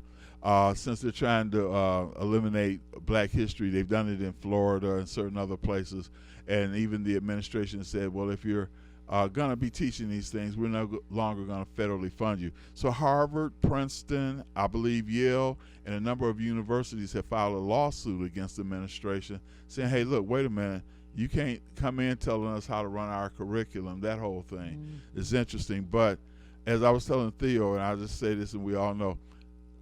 since they're trying to eliminate Black history, they've done it in Florida and certain other places. And even the administration said, well, if you're going to be teaching these things, we're no longer going to federally fund you. So Harvard, Princeton, I believe Yale, and a number of universities have filed a lawsuit against the administration saying, hey, look, wait a minute. You can't come in telling us how to run our curriculum. That whole thing is interesting. But as I was telling Theo, and I'll just say this and we all know,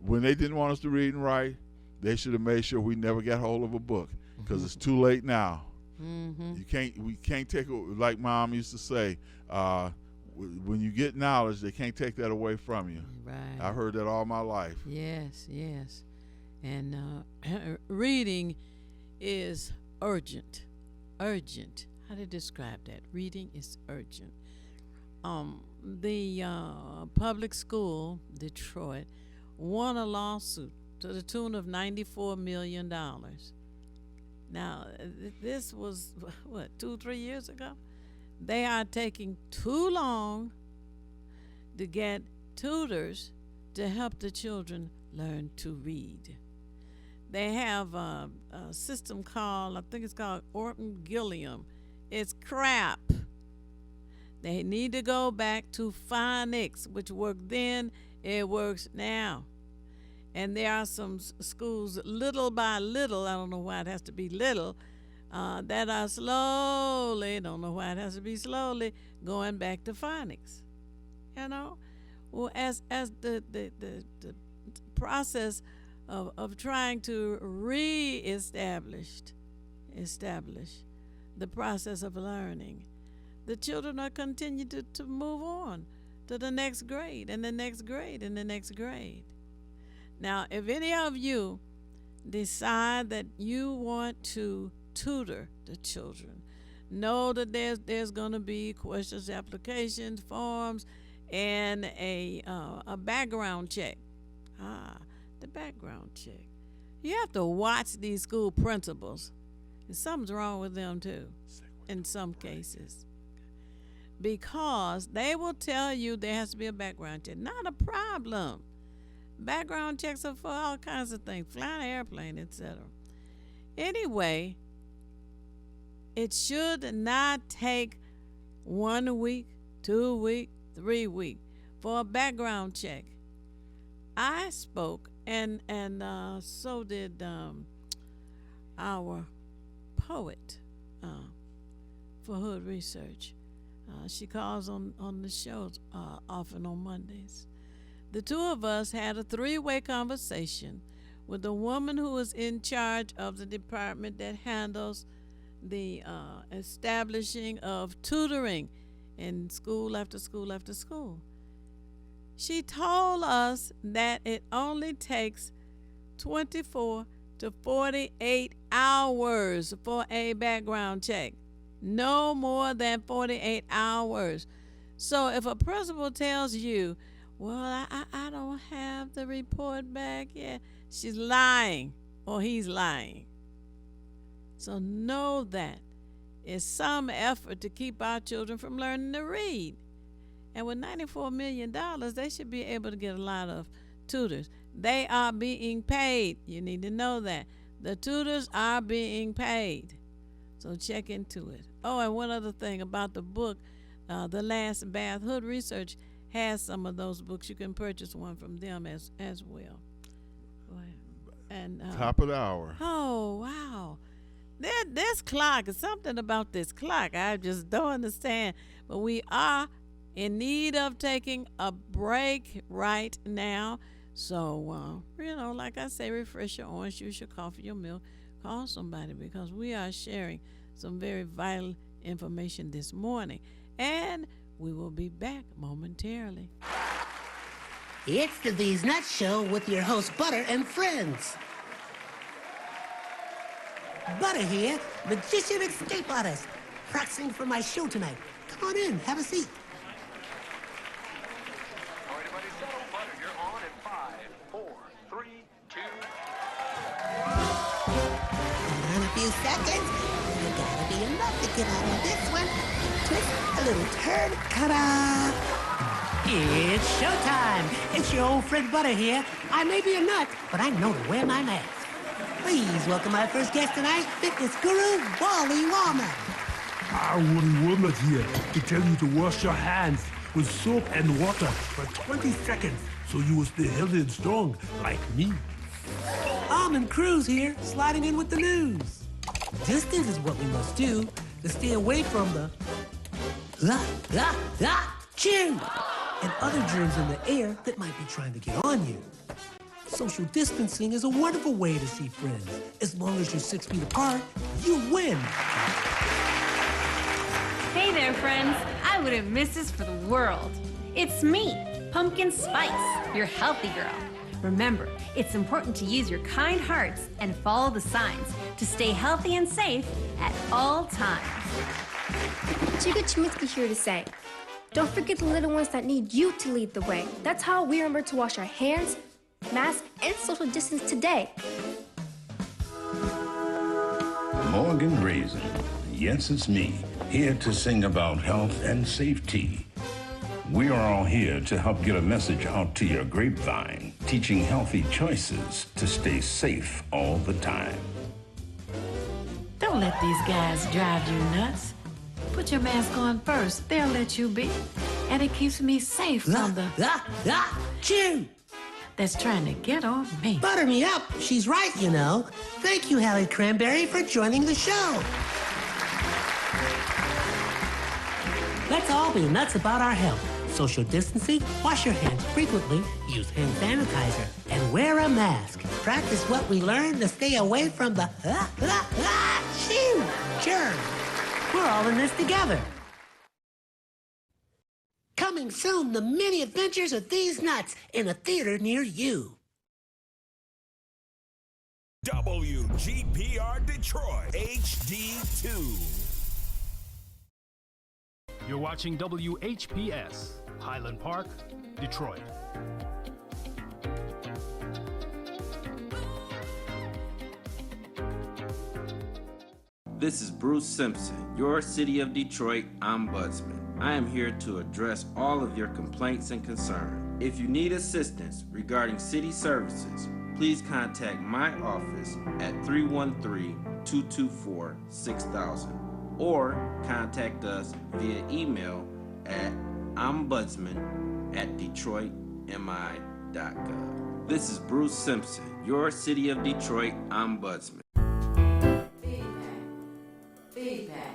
when they didn't want us to read and write, they should have made sure we never got hold of a book because it's too late now. We can't take it, like Mom used to say, when you get knowledge, they can't take that away from you. Right. I heard that all my life. Yes. And reading is urgent. How to describe that? Reading is urgent. The public school, Detroit, won a lawsuit to the tune of $94 million. Now, this was, 2-3 years ago? They are taking too long to get tutors to help the children learn to read. They have a system called, I think it's called Orton Gilliam. It's crap. They need to go back to phonics, which worked then, it works now. And there are some schools, little by little, I don't know why it has to be little, that are slowly, don't know why it has to be slowly, going back to phonics. You know? Well, as the process of trying to establish the process of learning, the children are continuing to move on to the next grade and the next grade and the next grade. Now, if any of you decide that you want to tutor the children, know that there's going to be questions, applications, forms, and a background check. The background check. You have to watch these school principals. And something's wrong with them too, in some cases. Because they will tell you there has to be a background check. Not a problem. Background checks are for all kinds of things, flying an airplane, etc. Anyway, it should not take 1 week, 2 weeks, 3 weeks for a background check. I spoke, and so did our poet for Hood Research. She calls on the shows often on Mondays. The two of us had a three-way conversation with the woman who is in charge of the department that handles the establishing of tutoring in school after school after school. She told us that it only takes 24 to 48 hours for a background check. No more than 48 hours. So if a principal tells you, well, I don't have the report back yet, she's lying or he's lying. So know that it's some effort to keep our children from learning to read. And with $94 million, they should be able to get a lot of tutors. They are being paid. You need to know that. The tutors are being paid. So check into it. Oh, and one other thing about the book, The Last Bath. Hood Research has some of those books. You can purchase one from them as well. Go ahead. And top of the hour. Oh, wow. This clock is something about this clock I just don't understand. But we are in need of taking a break right now. So, like I say, refresh your orange juice, your coffee, your milk. Call somebody because we are sharing some very vital information this morning. And we will be back momentarily. It's the These Nuts Show with your host, Butter and friends. Butter here, magician escape artist, practicing for my show tonight. Come on in, have a seat. All right, everybody settle. Butter, you're on in 5, 4, 3, 2. In a few seconds, there gotta be enough to get out of this one. Twist a little turn, ta-da! It's showtime. It's your old friend Butter here. I may be a nut, but I know to wear my mask. Please welcome my first guest tonight, fitness guru, Wally Womack. Wally Womack here to tell you to wash your hands with soap and water for 20 seconds so you will stay healthy and strong like me. Almond Cruz here, sliding in with the news. Distance is what we must do to stay away from the chew and other germs in the air that might be trying to get on you. Social distancing is a wonderful way to see friends. As long as you're 6 feet apart, you win. Hey there, friends. I wouldn't miss this for the world. It's me, Pumpkin Spice, your healthy girl. Remember, it's important to use your kind hearts and follow the signs to stay healthy and safe at all times. Chica Chiminsky here to say, don't forget the little ones that need you to lead the way. That's how we remember to wash our hands, mask, and social distance today. Morgan Raisin. Yes, it's me, here to sing about health and safety. We are all here to help get a message out to your grapevine, teaching healthy choices to stay safe all the time. Don't let these guys drive you nuts. Put your mask on first. They'll let you be. And it keeps me safe from the... chew! That's trying to get on me. Butter me up. She's right, you know. Thank you, Hallie Cranberry, for joining the show. Let's all be nuts about our health. Social distancing, wash your hands frequently, use hand sanitizer, and wear a mask. Practice what we learned to stay away from the germs. We're all in this together. Coming soon, the many adventures of these nuts in a theater near you. WGPR Detroit HD2. You're watching WHPS, Highland Park, Detroit. This is Bruce Simpson, your City of Detroit Ombudsman. I am here to address all of your complaints and concerns. If you need assistance regarding city services, please contact my office at 313-224-6000 or contact us via email at ombudsman@detroitmi.gov. This is Bruce Simpson, your City of Detroit Ombudsman. Feedback.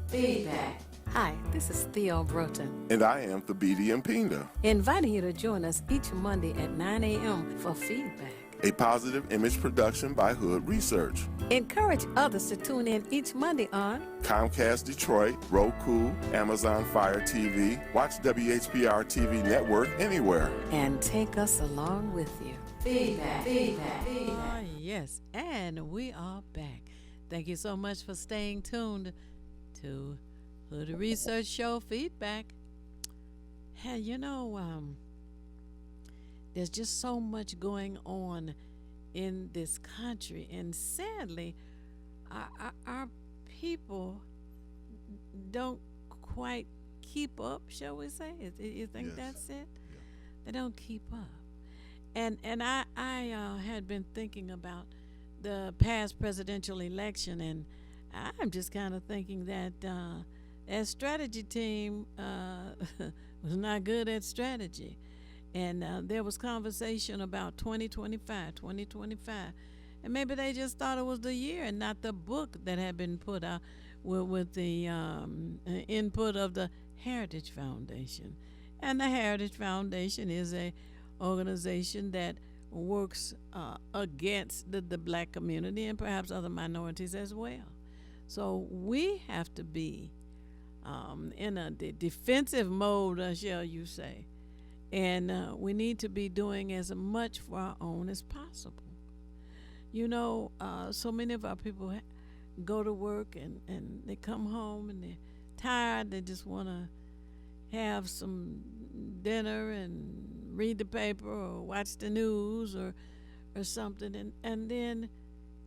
Feedback. Hi, this is Theo Broughton, And I am Thabiti Mpinga, inviting you to join us each Monday at 9 a.m. for Feedback. a positive image production by Hood Research. Encourage others to tune in each Monday on Comcast Detroit, Roku, Amazon Fire TV. Watch WHPR TV Network anywhere. and take us along with you. Feedback. Feedback. Ah, yes, and we are back. Thank you so much for staying tuned to Hood Research Show Feedback. Hey, there's just so much going on in this country, and sadly, our people don't quite keep up, shall we say? You think Yes. that's it? Yeah. They don't keep up. And I had been thinking about the past presidential election, and I'm just kind of thinking that that strategy team was not good at strategy. And there was conversation about 2025, and maybe they just thought it was the year and not the book that had been put out with the input of the Heritage Foundation. And the Heritage Foundation is a organization that works against the black community and perhaps other minorities as well. So we have to be in a defensive mode, shall you say, and we need to be doing as much for our own as possible. So many of our people go to work and they come home and they're tired. They just want to have some dinner and read the paper or watch the news or something, and then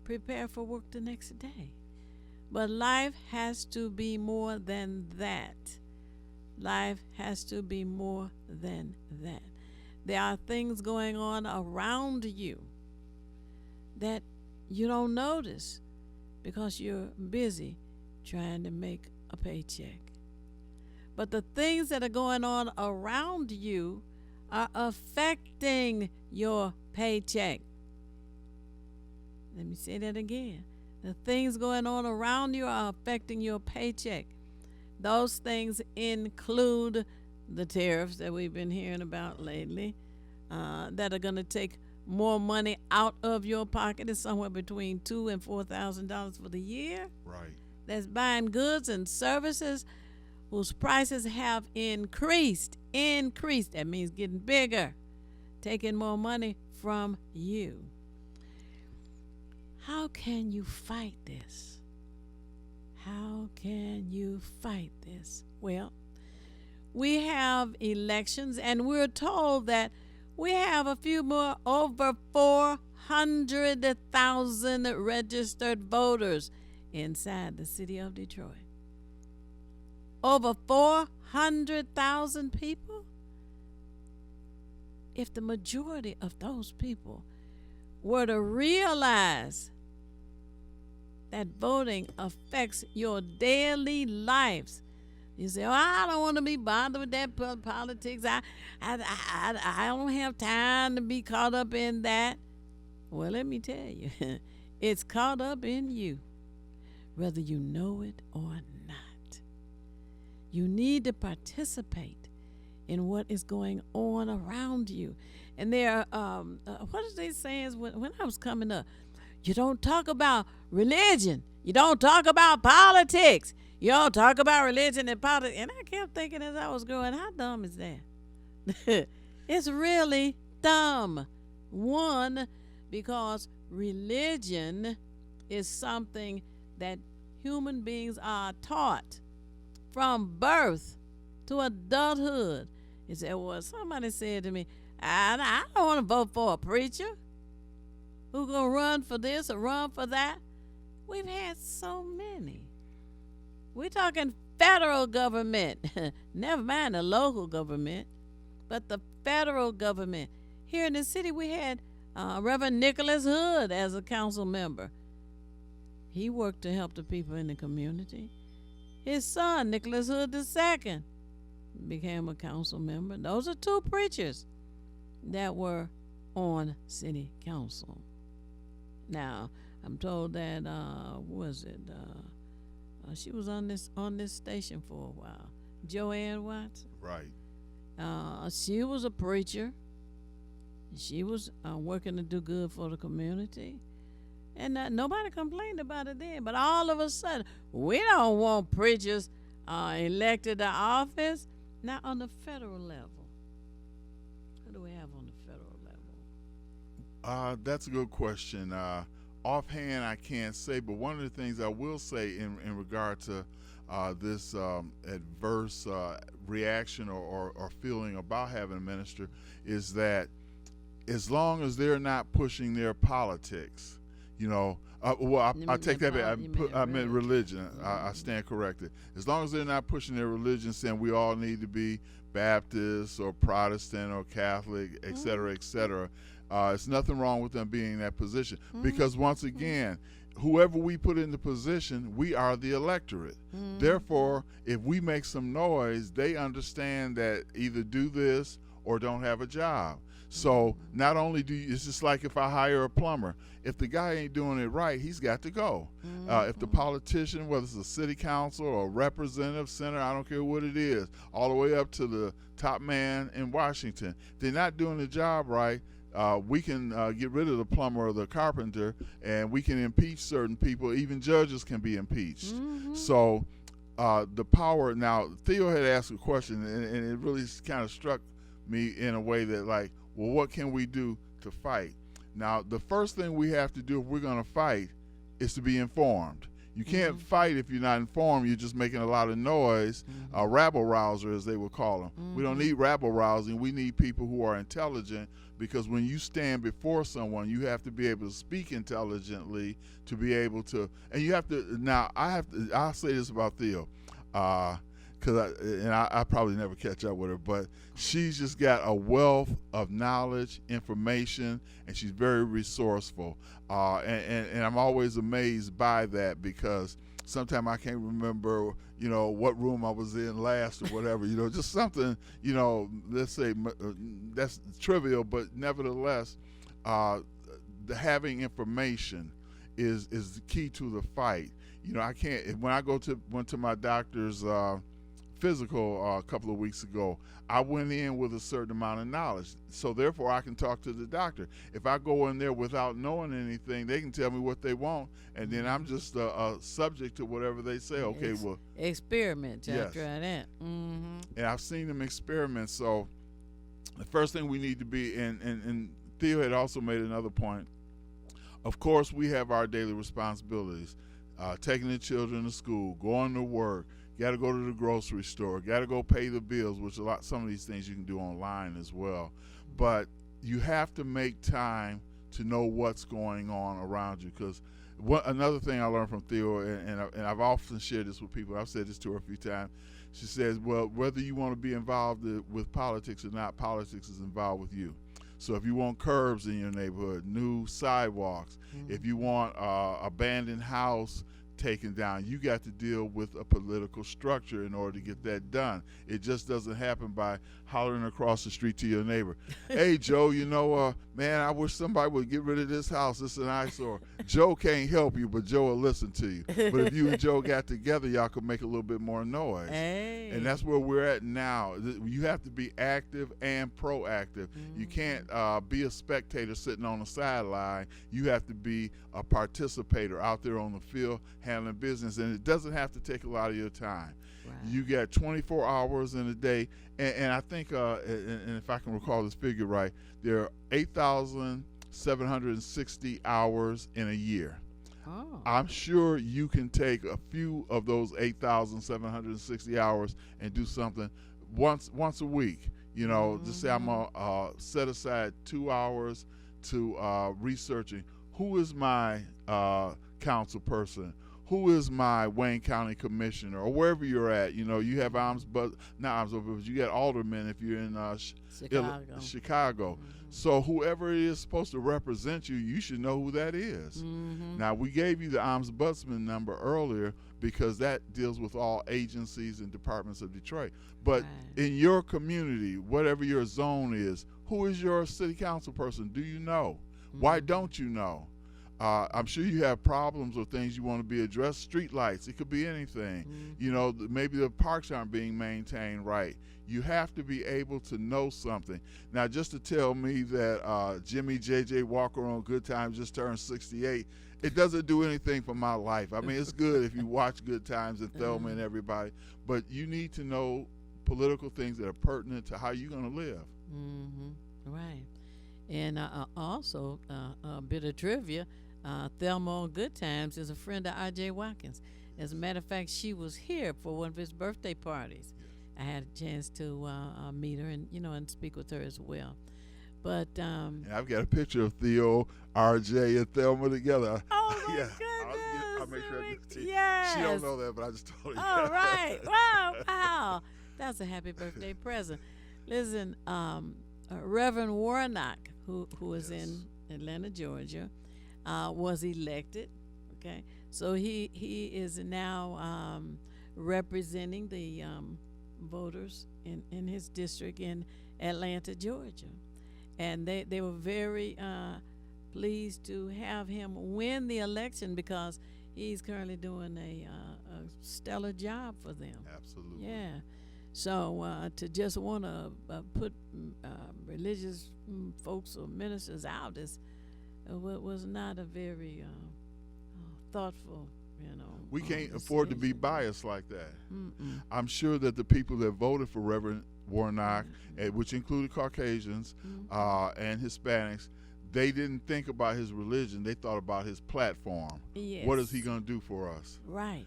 prepare for work the next day. But life has to be more than that. Life has to be more than that. There are things going on around you that you don't notice because you're busy trying to make a paycheck. But the things that are going on around you are affecting your paycheck. Let me say that again. The things going on around you are affecting your paycheck. Those things include the tariffs that we've been hearing about lately, that are going to take more money out of your pocket. It's somewhere between $2,000 and $4,000 for the year. Right. That's buying goods and services whose prices have increased. That means getting bigger, taking more money from you. How can you fight this? How can you fight this? Well, we have elections, and we're told that we have a few more, over 400,000 registered voters inside the city of Detroit. Over 400,000 people? If the majority of those people were to realize that voting affects your daily lives, you say, "Oh, I don't want to be bothered with that politics. I don't have time to be caught up in that." Well, let me tell you, it's caught up in you, whether you know it or not. You need to participate in what is going on around you. And there are, what are they saying when I was coming up? You don't talk about religion. You don't talk about politics. You don't talk about religion and politics. And I kept thinking as I was growing, how dumb is that? It's really dumb. One, because religion is something that human beings are taught from birth to adulthood. You say, well, somebody said to me, I don't want to vote for a preacher who gonna run for this or run for that. We've had so many. We're talking federal government, never mind the local government, but the federal government. Here in the city, we had Reverend Nicholas Hood as a council member. He worked to help the people in the community. His son, Nicholas Hood II, became a council member. Those are two preachers that were on city council. Now, I'm told that, She was on this station for a while. Joanne Watson. Right. She was a preacher. She was working to do good for the community. And nobody complained about it then. But all of a sudden, we don't want preachers elected to office. Now, on the federal level, what do we have on the federal level? That's a good question. Offhand, I can't say, but one of the things I will say in regard to this adverse reaction or feeling about having a minister is that as long as they're not pushing their politics, I take that back. I meant religion. I stand corrected. As long as they're not pushing their religion, saying we all need to be Baptist or Protestant or Catholic, et cetera, it's nothing wrong with them being in that position. Because once again, whoever we put in the position, we are the electorate. Therefore, if we make some noise, they understand that either do this or don't have a job. So not only it's just like if I hire a plumber, if the guy ain't doing it right, he's got to go. If the politician, whether it's a city council or a representative, senator, I don't care what it is, all the way up to the top man in Washington, they're not doing the job right, we can get rid of the plumber or the carpenter, and we can impeach certain people. Even judges can be impeached. So the power, now Theo had asked a question, and it really kind of struck me in a way that like, well, what can we do to fight? Now, the first thing we have to do if we're going to fight is to be informed. You can't fight if you're not informed. You're just making a lot of noise, rabble-rouser, as they would call them. We don't need rabble-rousing. We need people who are intelligent, because when you stand before someone, you have to be able to speak intelligently to be able to, and you have to, now, I'll say this about Theo, because I probably never catch up with her, but she's just got a wealth of knowledge, information, and she's very resourceful. And I'm always amazed by that, because sometimes I can't remember, what room I was in last or whatever, just something, let's say that's trivial, but nevertheless, having information is the key to the fight. I can't, when I went to my doctor's physical a couple of weeks ago, I went in with a certain amount of knowledge, so therefore I can talk to the doctor. If I go in there without knowing anything, they can tell me what they want, and then I'm just subject to whatever they say. Okay, well, experiment. Yes. Try that. And I've seen them experiment. So the first thing we need to be, and Theo had also made another point. Of course, we have our daily responsibilities, taking the children to school, going to work. Got to go to the grocery store, got to go pay the bills, which some of these things you can do online as well. But you have to make time to know what's going on around you, because another thing I learned from Theo, and I've often shared this with people, I've said this to her a few times, she says, well, whether you want to be involved with politics or not, politics is involved with you. So if you want curbs in your neighborhood, new sidewalks, if you want abandoned house taken down, you got to deal with a political structure in order to get that done. It just doesn't happen by hollering across the street to your neighbor, hey Joe, man, I wish somebody would get rid of this house, it's an eyesore. Joe can't help you, but Joe will listen to you. But if you and Joe got together, y'all could make a little bit more noise. Hey. And that's where we're at now. You have to be active and proactive. You can't be a spectator sitting on the sideline. You have to be a participator out there on the field handling business, and it doesn't have to take a lot of your time. Right. You got 24 hours in a day, and I think, and if I can recall this figure right, there are 8,760 hours in a year. Oh. I'm sure you can take a few of those 8,760 hours and do something once a week. Just say I'm gonna set aside 2 hours to researching who is my council person, who is my Wayne County commissioner, or wherever you're at. You have but you got aldermen if you're in Chicago. So whoever it is supposed to represent you, you should know who that is. Now, we gave you the ombudsman number earlier because that deals with all agencies and departments of Detroit. But in your community, whatever your zone is, who is your city council person? Do you know? Why don't you know? I'm sure you have problems or things you want to be addressed. Street lights, it could be anything. You know, maybe the parks aren't being maintained right. You have to be able to know something. Now, just to tell me that Jimmy J.J. Walker on Good Times just turned 68, it doesn't do anything for my life. I mean, it's good if you watch Good Times and Thelma and everybody, but you need to know political things that are pertinent to how you're going to live. Right. And also, a bit of trivia, Thelma on Good Times is a friend of R.J. Watkins. As a matter of fact, she was here for one of his birthday parties. I had a chance to meet her and, and speak with her as well. But and I've got a picture of Theo, R.J., and Thelma together. Oh, my goodness. I'll make sure I get it to you. Yes. She don't know that, but I just told her. All right. Wow. That's a happy birthday present. Listen, Reverend Warnock, who is in Atlanta, Georgia, was elected. Okay, so he is now representing the voters in his district in Atlanta, Georgia, and they were very pleased to have him win the election because he's currently doing a stellar job for them. Absolutely. Yeah. So to just want to put religious folks or ministers out was not a very thoughtful, We can't afford to be biased like that. I'm sure that the people that voted for Reverend Warnock, which included Caucasians and Hispanics, they didn't think about his religion. They thought about his platform. Yes. What is he going to do for us? Right.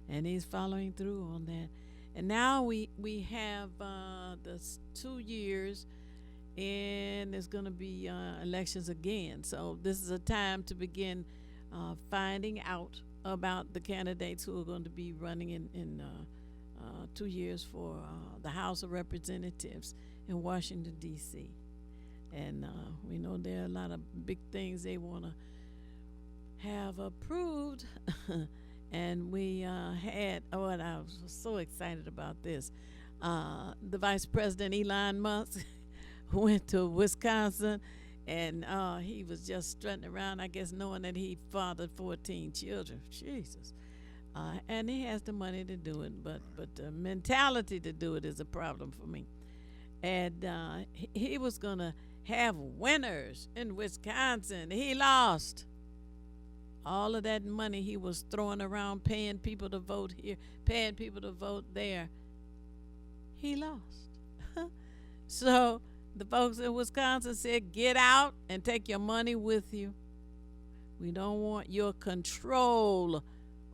And he's following through on that. And now we have the 2 years, and there's going to be elections again. So this is a time to begin finding out about the candidates who are going to be running in 2 years for the House of Representatives in Washington, D.C. And we know there are a lot of big things they want to have approved. And we and I was so excited about this. The Vice President, Elon Musk, went to Wisconsin, and he was just strutting around, I guess, knowing that he fathered 14 children. Jesus. And he has the money to do it, but the mentality to do it is a problem for me. And he was going to have winners in Wisconsin. He lost. All of that money he was throwing around, paying people to vote here, paying people to vote there, he lost. So the folks in Wisconsin said, get out and take your money with you. We don't want your control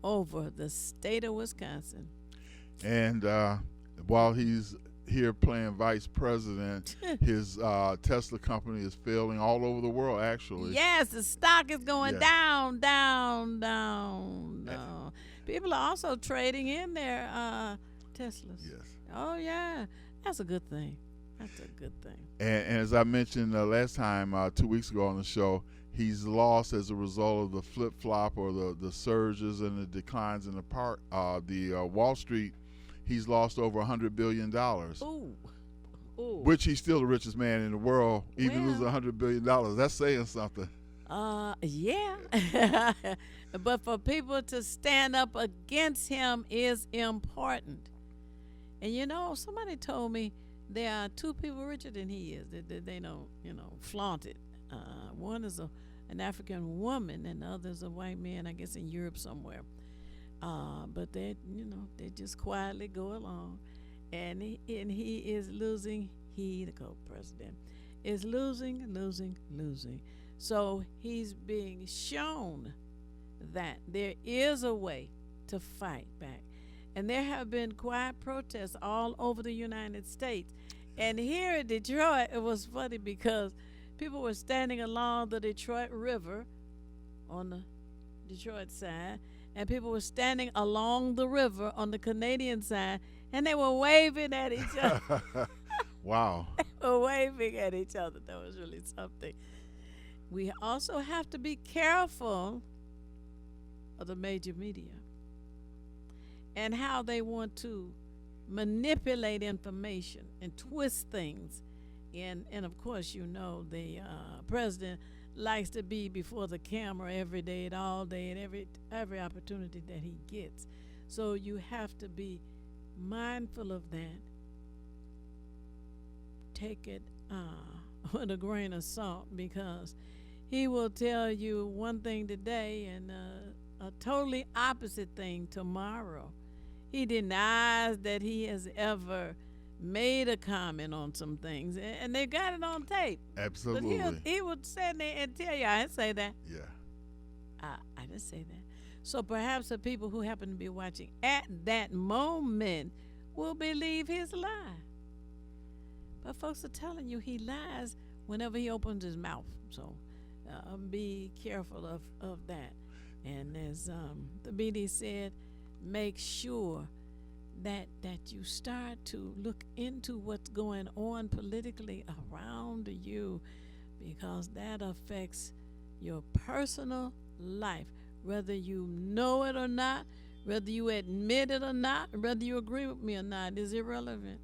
over the state of Wisconsin. And while he's here playing vice president, his Tesla company is failing all over the world, actually. Yes, the stock is going down. People are also trading in their Teslas. Yes. Oh, yeah. That's a good thing. And as I mentioned last time, 2 weeks ago on the show, he's lost as a result of the flip-flop or the surges and the declines in the Wall Street. He's lost over $100 billion, which he's still the richest man in the world, even losing $100 billion. That's saying something. Yeah. But for people to stand up against him is important. And, somebody told me there are two people richer than he is. They don't, flaunt it. One is an African woman, and the other is a white man, I guess, in Europe somewhere. But they just quietly go along, and he is losing. He, the co-president, is losing. So he's being shown that there is a way to fight back, and there have been quiet protests all over the United States. And here in Detroit, it was funny because people were standing along the Detroit River on the Detroit side, and people were standing along the river on the Canadian side, and they were waving at each other. Wow. They were waving at each other. That was really something. We also have to be careful of the major media and how they want to manipulate information and twist things. And of course, the President likes to be before the camera every day and all day and every opportunity that he gets. So you have to be mindful of that. Take it with a grain of salt, because he will tell you one thing today and a totally opposite thing tomorrow. He denies that he has ever made a comment on some things, and they got it on tape. Absolutely. But he would stand there and tell you, I didn't say that. Yeah. I didn't say that. So perhaps the people who happen to be watching at that moment will believe his lie. But folks are telling you he lies whenever he opens his mouth. So be careful of that. And as the BD said, make sure that you start to look into what's going on politically around you, because that affects your personal life, whether you know it or not, whether you admit it or not, whether you agree with me or not, is irrelevant.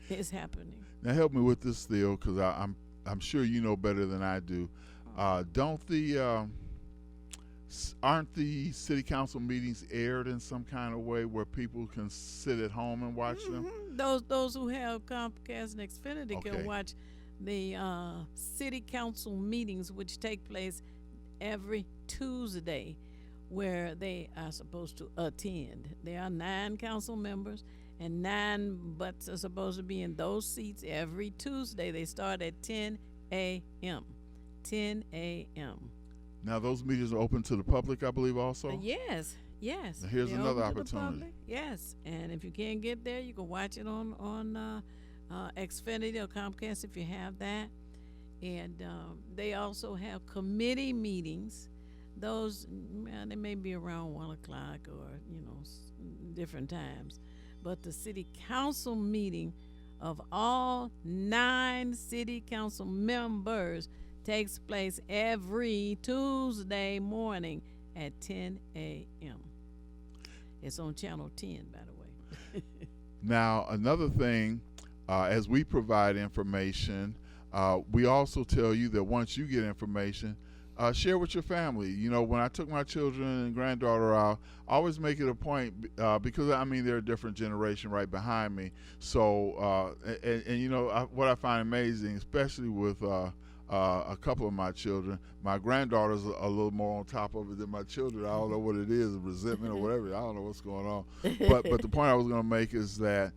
It's happening. Now help me with this, Theo, because I'm sure you know better than I do. Aren't the city council meetings aired in some kind of way where people can sit at home and watch them? Those who have Comcast and Xfinity can watch the city council meetings, which take place every Tuesday, where they are supposed to attend. There are 9 council members, and 9 butts are supposed to be in those seats every Tuesday. They start at 10 a.m. 10 a.m. Now, those meetings are open to the public, I believe, also? Yes. Now here's They're another open to the opportunity. public. Yes, and if you can't get there, you can watch it on Xfinity or Comcast if you have that. And they also have committee meetings. Those, they may be around 1 o'clock or, different times. But the city council meeting of all 9 city council members takes place every Tuesday morning at 10 a.m. It's on Channel 10, by the way. Now, another thing, as we provide information, we also tell you that once you get information, share with your family. When I took my children and granddaughter out, I always make it a point, because they're a different generation right behind me. So, what I find amazing, especially with a couple of my children, my granddaughter's a little more on top of it than my children. I don't know what it is, resentment or whatever. I don't know what's going on. But the point I was going to make is that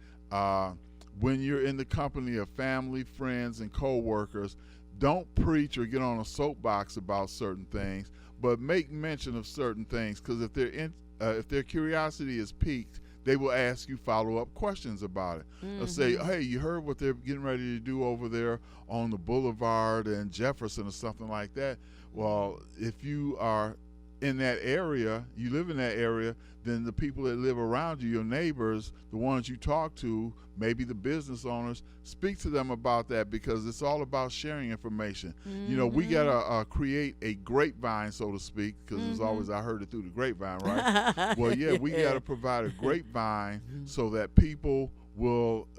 when you're in the company of family, friends, and co-workers, don't preach or get on a soapbox about certain things, but make mention of certain things, because if their curiosity is piqued, they will ask you follow-up questions about it. They'll say, hey, you heard what they're getting ready to do over there on the boulevard and Jefferson or something like that. Well, if you are in that area, you live in that area, then the people that live around you, your neighbors, the ones you talk to, maybe the business owners, speak to them about that, because it's all about sharing information. We got to create a grapevine, so to speak, because there's always, I heard it through the grapevine, right? Well, yeah, we got to provide a grapevine so that people will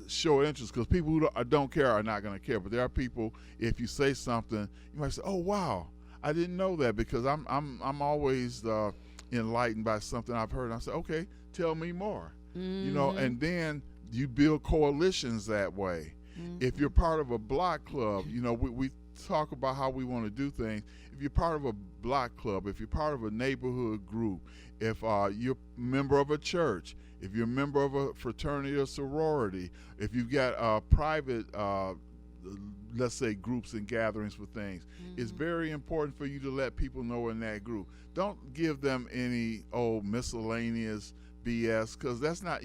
show interest, because people who don't care are not going to care. But there are people, if you say something, you might say, oh, wow, I didn't know that, because I'm always enlightened by something I've heard. And I say, okay, tell me more. And then you build coalitions that way. If you're part of a block club, we talk about how we want to do things. If you're part of a block club, if you're part of a neighborhood group, if you're a member of a church, if you're a member of a fraternity or sorority, if you've got private let's say groups and gatherings for things, it's very important for you to let people know in that group. Don't give them any miscellaneous BS, because that's not,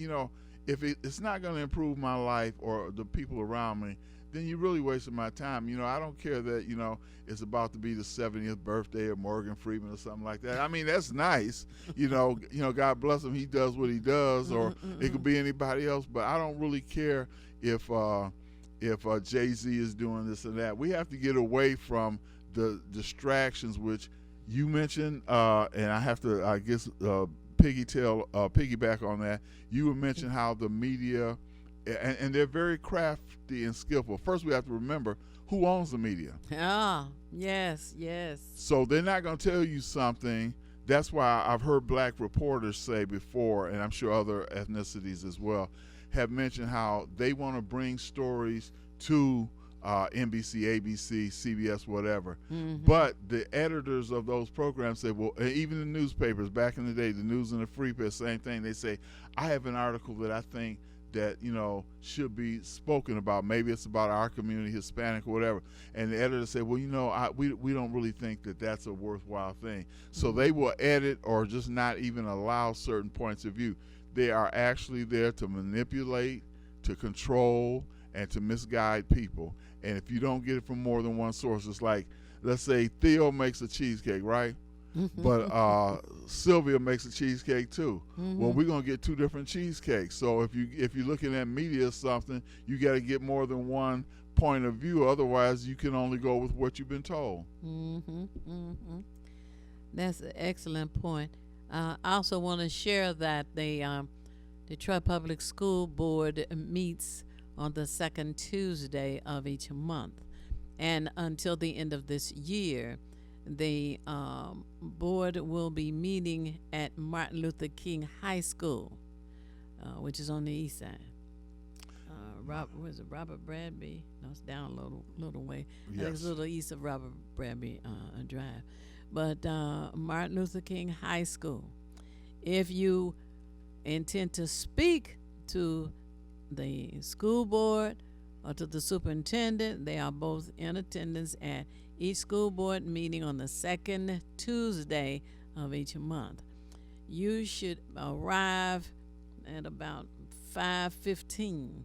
if it's not going to improve my life or the people around me, then you're really wasting my time. I don't care that, it's about to be the 70th birthday of Morgan Freeman or something like that. That's nice. God bless him. He does what he does, or it could be anybody else, but I don't really care if Jay-Z is doing this and that. We have to get away from the distractions, which you mentioned, and I have to, I guess, piggyback on that. You mentioned how the media and they're very crafty and skillful. First, we have to remember who owns the media. Ah, yes, yes. So they're not going to tell you something. That's why I've heard black reporters say before, and I'm sure other ethnicities as well, have mentioned how they want to bring stories to NBC, ABC, CBS, whatever. Mm-hmm. But the editors of those programs say, well, even the newspapers back in the day, the News and the Free Press, same thing. They say, I have an article that I think that, you know, should be spoken about. Maybe it's about our community, Hispanic or whatever. And the editor say, well, you know, we don't really think that that's a worthwhile thing. So they will edit or just not even allow certain points of view. They are actually there to manipulate, to control, and to misguide people. And if you don't get it from more than one source, it's like, let's say Theo makes a cheesecake, right? But Sylvia makes a cheesecake too. Well, we're gonna get two different cheesecakes. So if you're looking at media or something, you got to get more than one point of view. Otherwise, you can only go with what you've been told. That's an excellent point. I also want to share that the Detroit Public School Board meets on the second Tuesday of each month, and until the end of this year, the board will be meeting at Martin Luther King High School, which is on the east side. Was it Robert Bradby? No, it's down a little way. I think it's a little east of Robert Bradby Drive. But Martin Luther King High School. If you intend to speak to the school board or to the superintendent, they are both in attendance at each school board meeting on the second Tuesday of each month. You should arrive at about 5:15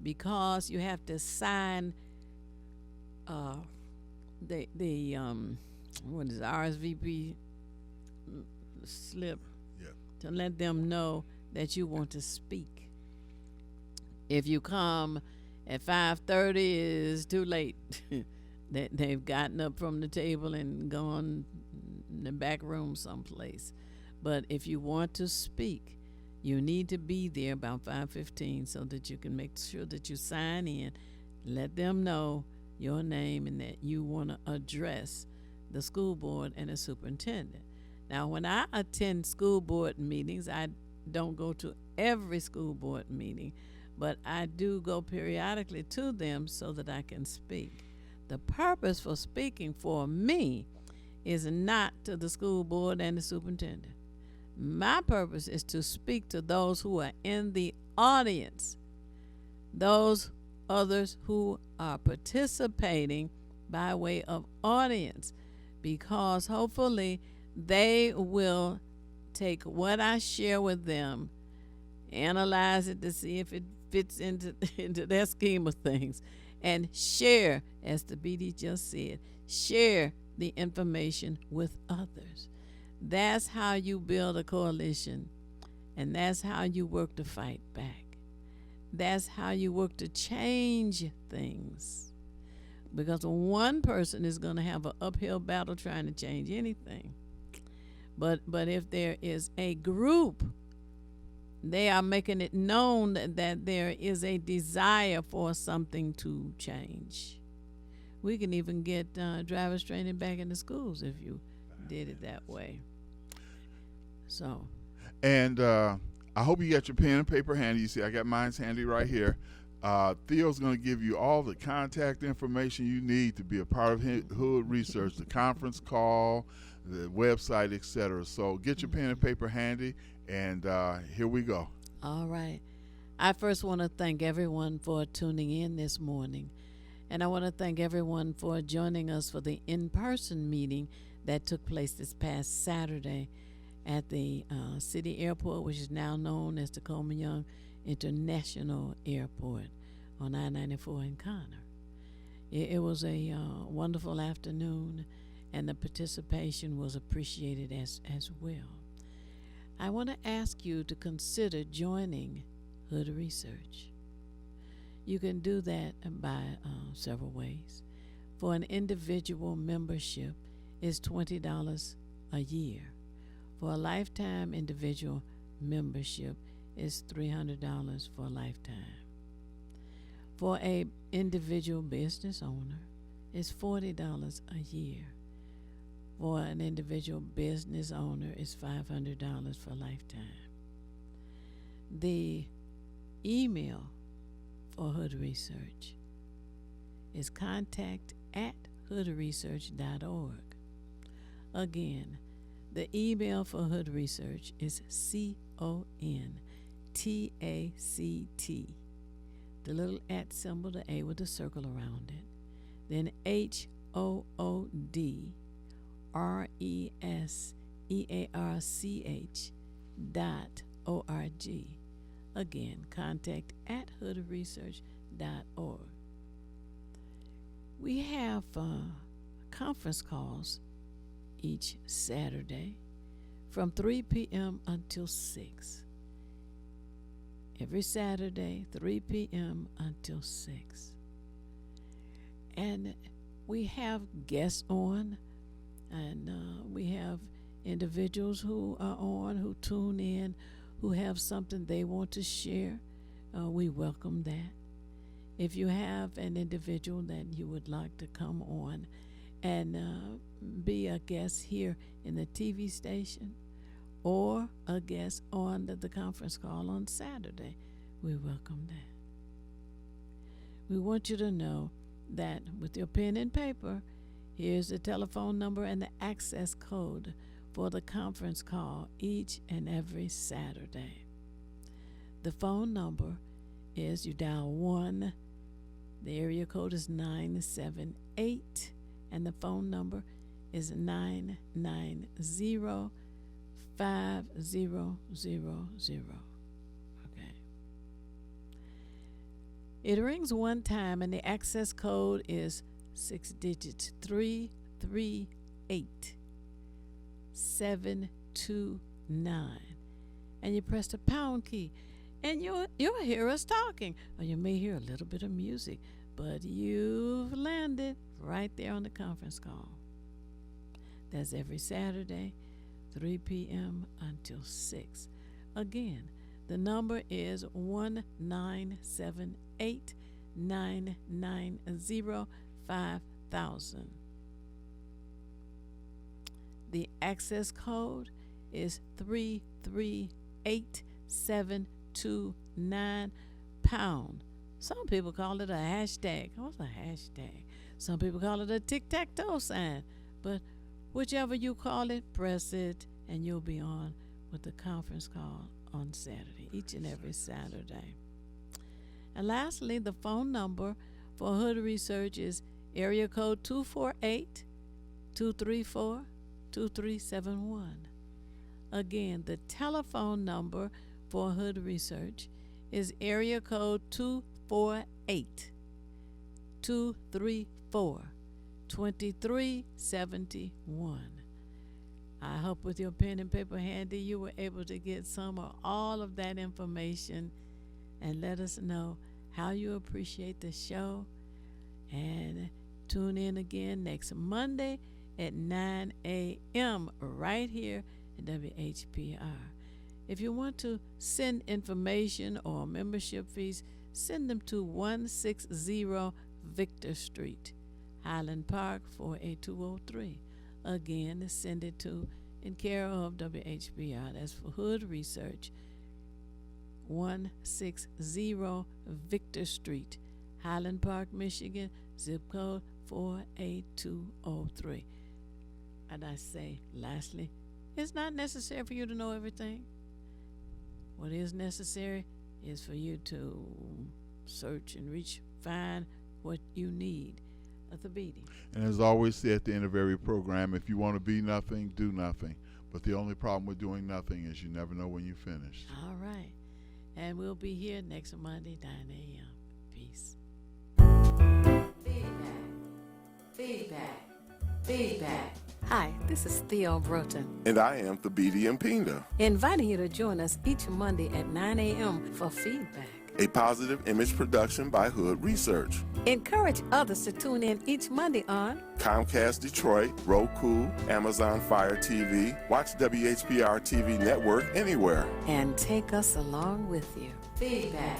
because you have to sign the what is it, RSVP slip to let them know that you want to speak. If you come at 5:30, it's too late. They've gotten up from the table and gone in the back room someplace. But if you want to speak, you need to be there about 5:15 so that you can make sure that you sign in, let them know your name and that you want to address the school board and the superintendent. Now, when I attend school board meetings, I don't go to every school board meeting, but I do go periodically to them so that I can speak. The purpose for speaking for me is not to the school board and the superintendent. My purpose is to speak to those who are in the audience, those others who are participating by way of audience, because hopefully they will take what I share with them, analyze it to see if it fits into their scheme of things, and share, as the BD just said, share the information with others. That's how you build a coalition, and that's how you work to fight back. That's how you work to change things. Because one person is going to have an uphill battle trying to change anything. But if there is a group, they are making it known that there is a desire for something to change. We can even get driver's training back in the schools if you did it that way. So. And I hope you got your pen and paper handy. You see, I got mine's handy right here. Theo's going to give you all the contact information you need to be a part of Hood Research, the conference call, the website, etc. So get your pen and paper handy, and here we go. All right. I first want to thank everyone for tuning in this morning, and I want to thank everyone for joining us for the in-person meeting that took place this past Saturday at the city airport, which is now known as the Coleman Young International Airport on I-94 in Conner. It was a wonderful afternoon, and the participation was appreciated as well. I want to ask you to consider joining Hood Research. You can do that by several ways. For an individual membership, it's $20 a year. For a lifetime individual membership, it's $300 for a lifetime. For a individual business owner, it's $40 a year. For an individual business owner, it's $500 for lifetime. The email for Hood Research is contact@hoodresearch.org. Again, the email for Hood Research is CONTACT, the little at symbol, the A with the circle around it, then HOODRESEARCH.org. Again, contact@hoodresearch.org. We have conference calls each Saturday from 3 p.m. until 6. Every Saturday, 3 p.m. until 6. And we have guests on, and we have individuals who are on, who tune in, who have something they want to share. We welcome that. If you have an individual that you would like to come on and be a guest here in the TV station or a guest on the conference call on Saturday, we welcome that. We want you to know that with your pen and paper, here's the telephone number and the access code for the conference call each and every Saturday. The phone number is, you dial 1, the area code is 978, and the phone number is 990-5000. Okay. It rings one time, and the access code is 6 digits, 338-729. And you press the pound key, and you'll hear us talking, or you may hear a little bit of music, but you've landed right there on the conference call. That's every Saturday, 3 p.m. until 6. Again, the number is 1-978-990-5000. The access code is 338-729 pound. Some people call it a hashtag. What's a hashtag? Some people call it a tic-tac-toe sign. But whichever you call it, press it, and you'll be on with the conference call on Saturday, each and every Saturday. And lastly, the phone number for Hood Research is area code 248-234-2371. Again, the telephone number for Hood Research is area code 248-234-2371. I hope with your pen and paper handy you were able to get some or all of that information and let us know how you appreciate the show. And tune in again next Monday at 9 a.m. right here at WHPR. If you want to send information or membership fees, send them to 160 Victor Street, Highland Park, 48203. Again, send it to in care of WHBR. That's for Hood Research, 160 Victor Street, Highland Park, Michigan, zip code 48203. And I say, lastly, it's not necessary for you to know everything. What is necessary is for you to search and find what you need. Thabiti. And as I always say at the end of every program, if you want to be nothing, do nothing. But the only problem with doing nothing is you never know when you finish. All right. And we'll be here next Monday, 9 a.m. Peace. Feedback. Hi, this is Theo Broughton. And I am Thabiti Mpinda. Inviting you to join us each Monday at 9 a.m. for Feedback, a positive image production by Hood Research. Encourage others to tune in each Monday on Comcast Detroit, Roku, Amazon Fire TV, watch WHPR TV Network anywhere. And take us along with you. Feedback.